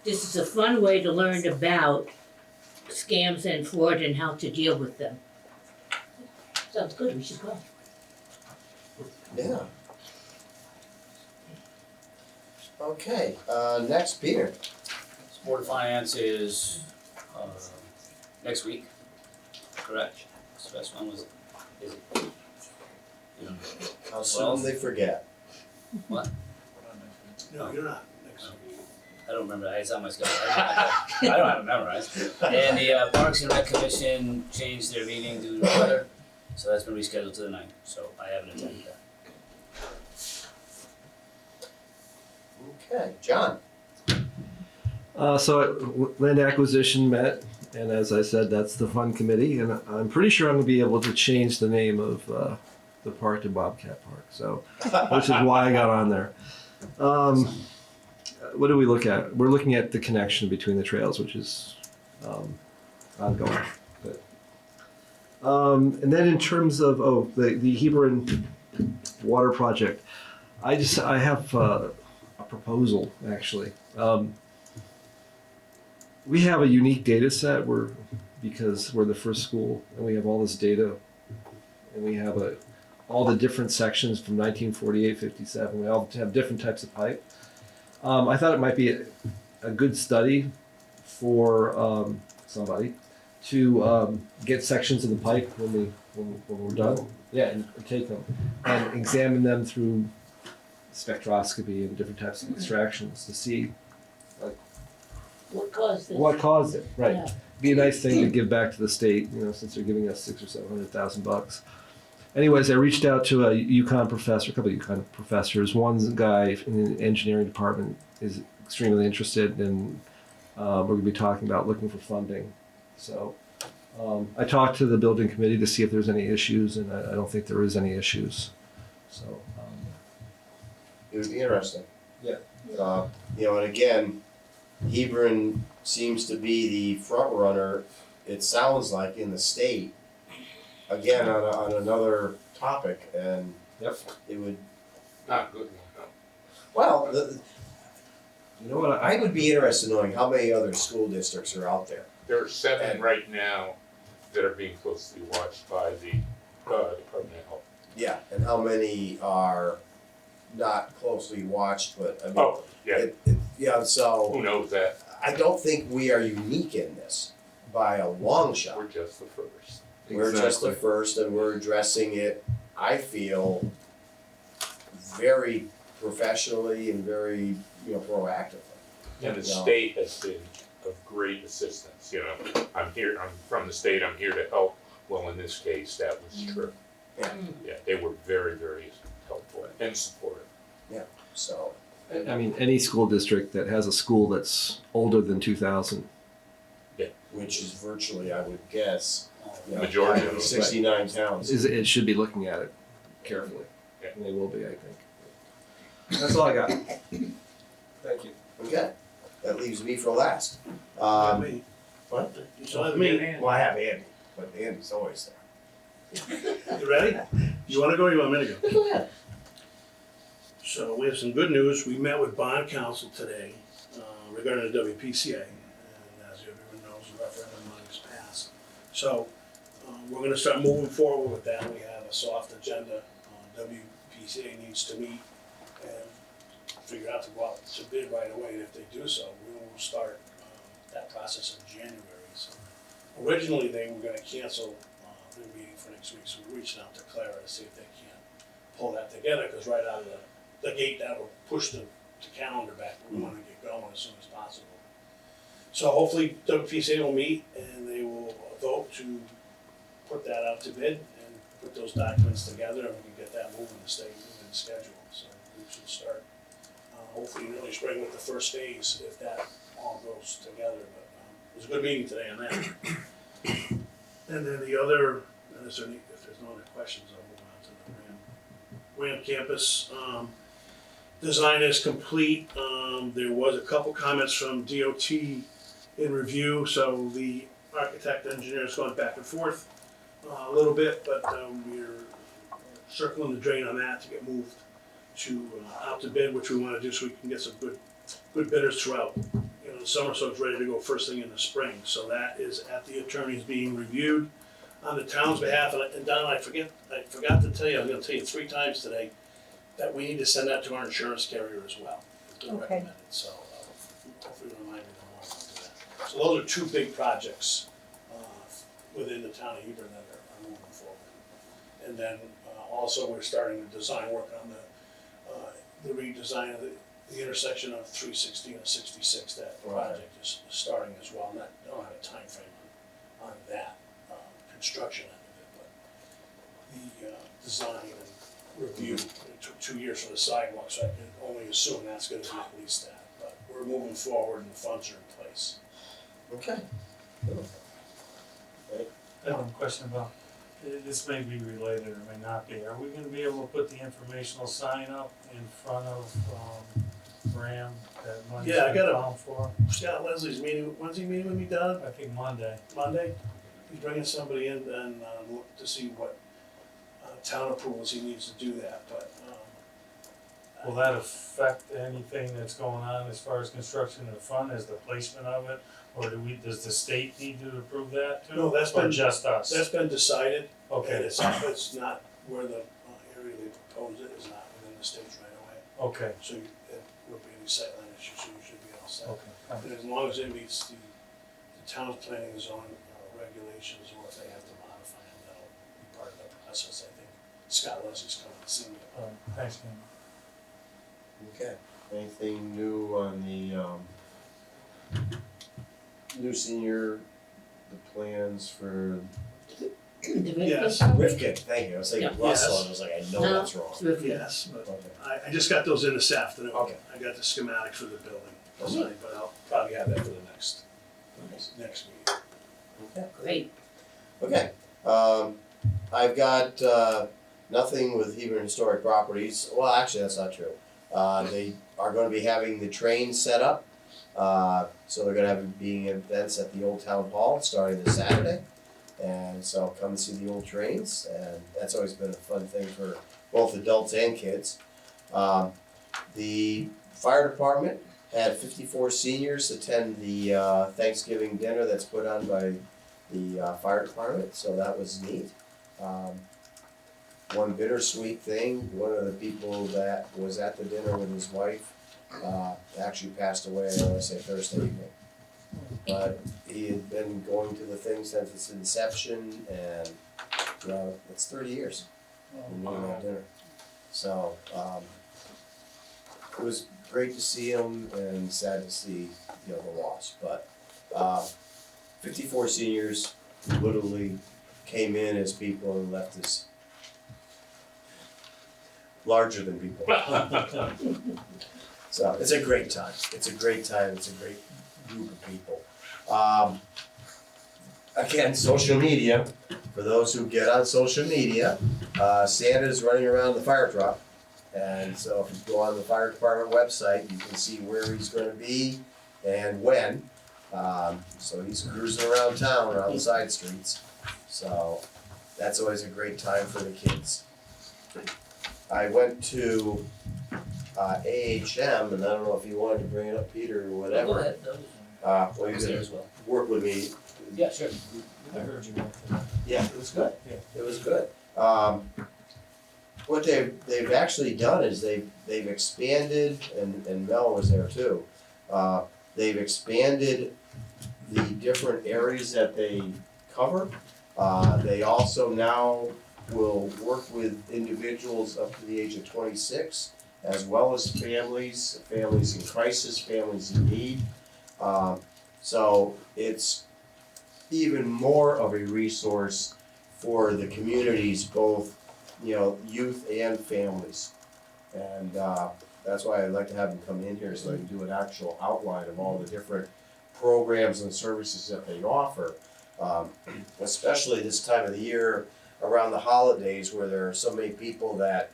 This is a fun way to learn about scams and fraud and how to deal with them. Sounds good, we should go. Yeah. Okay, next, Peter. Board of Finance is, next week, correct? So that's when was it? Is it? You don't know. How soon they forget. What? No, you're not next week. I don't remember, it's on my schedule. I don't have it memorized. And the Parks and Rec Commission changed their meeting due to the weather, so that's been rescheduled to the 9th, so I haven't attended that. Okay, John. So land acquisition met, and as I said, that's the fun committee, and I'm pretty sure I'm gonna be able to change the name of the park to Bobcat Park. So, which is why I got on there. What do we look at? We're looking at the connection between the trails, which is ongoing. But, and then in terms of the Hebron water project, I have a proposal actually. We have a unique data set because we're the first school and we have all this data and we have all the different sections from 1948, 57. We all have different types of pipe. I thought it might be a good study for somebody to get sections of the pipe when we're done. Yeah, and take them and examine them through spectroscopy and different types of extractions to see What caused this? what caused it. Right. Yeah. Be a nice thing to give back to the state, since they're giving us $600,000 or $700,000. Anyways, I reached out to a UConn professor, a couple of UConn professors. One guy in the engineering department is extremely interested, and we're going to be talking about looking for funding. So I talked to the building committee to see if there's any issues, and I don't think there is any issues. So It would be interesting. Yeah. And again, Hebron seems to be the front runner, it sounds like, in the state. Again, on another topic, and Yep. it would, Not good. well, you know what? I would be interested in knowing how many other school districts are out there. There are 7 right now that are being closely watched by the Department of Health. Yeah, and how many are not closely watched, but I mean. Oh, yeah, Yeah, so who knows that? I don't think we are unique in this by a long shot. We're just the first. We're just the first, and we're addressing it, I feel, very professionally and very, proactively. And the Yeah. state has been of great assistance, I'm from the state, I'm here to help. Well, in this case, that was true. Yeah. Yeah, they were very, very helpful and supportive. So, I mean, any school district that has a school that's older than 2000. which is virtually, I would guess, Majority of them. 69 towns. It should be looking at it carefully. Yeah. And they will be, I think. That's all I got. Thank you. Okay, that leaves me for last. Me. What? You still have me. Well, I have Andy, but Andy's always there. You ready? You wanna go or you want me to go? Go ahead. So we have some good news. We met with bond council today regarding the WPCA. And as everyone knows, the referendum money was passed. So we're gonna start moving forward with that. We have a soft agenda. WPCA needs to meet and figure out to go out to bid right away. And if they do so, we will start that process in January. So originally, they were gonna cancel their meeting for next week. So we reached out to Clara to see if they can pull that together, because right out of the gate, that will push the calendar back. We want to get going as soon as possible. So hopefully WPCA will meet and they will vote to put that out to bid and put those documents together, and we can get that moving to stay within the schedule. So we should start hopefully in early spring with the first phase if that all goes together. But was a good meeting today on that. And then the other, and if there's no other questions, I'll move on to the Ram campus. Design is complete. There was a couple comments from DOT in review, so the architect engineer has gone back and forth a little bit, but we're circling the drain on that to get moved to out to bid, which we want to do so we can get some good bidders throughout the summer, so it's ready to go first thing in the spring. So that is at the attorneys being reviewed on the town's behalf. And Don, I forgot to tell you, I'm going to tell you 3 times today that we need to send that to our insurance carrier as well. It's been recommended, so hopefully remind me tomorrow to that. So those are 2 big projects within the town of Hebron that are moving forward. And then also we're starting the design work on the redesign of the intersection of 316 and 66. That project is starting as well. I don't have a time frame on that construction end of it, but the design and review, it took 2 years for the sidewalk, so I can only assume that's gonna be at least that. But we're moving forward and the funds are in place. Okay. I have a question about, this may be related or may not be. Are we gonna be able to put the informational sign up in front of, Ram that money's Yeah, I been got found for? Scott Leslie's meeting, when's he meeting with me, Don? I think Monday. Monday? He's bringing somebody in and look to see what town approvals he needs to do that, but Will that affect anything that's going on as far as construction in the front, as the placement of it? Or does the state need to approve that too? No, that's Or been- just us? that's been decided. And Okay, it's not where the area they proposed it is not within the state's right away. okay, So it will be any sightline issue, so you should be all set. okay. And as long as it meets the town's planning and zoning regulations, or if they have to modify them, that'll be part of the process, I think. Scott Leslie's coming to see me. Thanks, Ken. Okay. Anything new on the new senior, the plans for Yes. Rifkin? Thank you. I was thinking Yeah. Russell, Yes. and I was like, I know No, that's wrong. it's Rifkin. Yes, but Okay. I just got those in this afternoon. Okay. I got the schematic for the building Okay. design, but I'll probably have that for the next meeting. Okay. Great. Okay. I've got nothing with Hebron Historic Properties. Well, actually, that's not true. They are going to be having the train set up. So they're going to have being events at the Old Town Hall starting this Saturday. And so come and see the old trains. And that's always been a fun thing for both adults and kids. The fire department had 54 seniors attend the Thanksgiving dinner that's put on by the fire department, so that was neat. One bittersweet thing, one of the people that was at the dinner with his wife actually passed away, I want to say Thursday evening. But he had been going to the thing since its inception, and it's 30 years. We've been at dinner. So it was great to see him and sad to see the loss. But 54 seniors literally came in as people and left as larger than people. So it's a great time. It's a great time. It's a great group of people. Again, social media. For those who get on social media, Santa's running around the fire truck. And so if you go on the fire department website, you can see where he's going to be and when. So he's cruising around town, around the side streets. So that's always a great time for the kids. I went to AHM, and I don't know if you wanted to bring it up, Peter, or whatever. Go ahead. Well, I you was there could as well. work with me. Yeah, sure. I heard you went there. Yeah, it was good. Yeah. It was good. What they've actually done is they've expanded, and Mel was there too. They've expanded the different areas that they cover. They also now will work with individuals up to the age of 26, as well as families in crisis, families in need. So it's even more of a resource for the communities, both youth and families. And that's why I'd like to have them come in here so I can do an actual outline of all the different programs and services that they offer, especially this time of the year around the holidays where there are so many people that,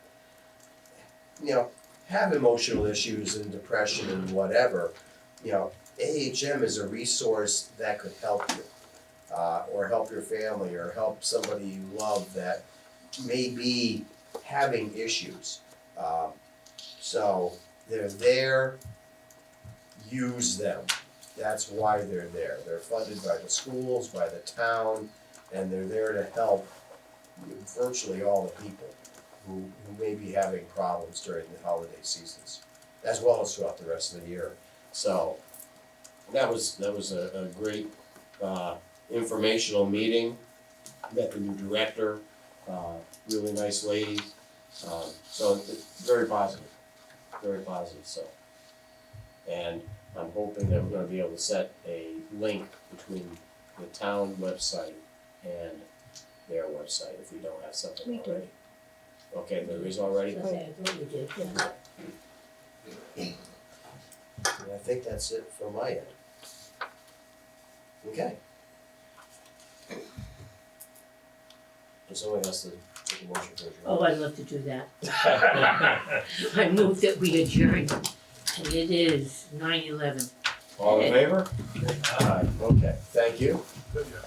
have emotional issues and depression and whatever. AHM is a resource that could help you, or help your family, or help somebody you love that may be having issues. So they're there, use them. That's why they're there. They're funded by the schools, by the town, and they're there to help virtually all the people who may be having problems during the holiday seasons, as well as throughout the rest of the year. So that was a great informational meeting. Met the new director, really nice lady. So it's very positive, so. And I'm hoping that we're gonna be able to set a link between the town website and their website if we don't have something We do. already. Okay, there is already? Okay, I thought you did, yeah. And I think that's it from my end. Okay. So someone has to take a motion for Oh, adjournment. I'd love to do that. I move that we adjourn, and it is 9:11. All in favor? Aye, okay, thank you. Good job.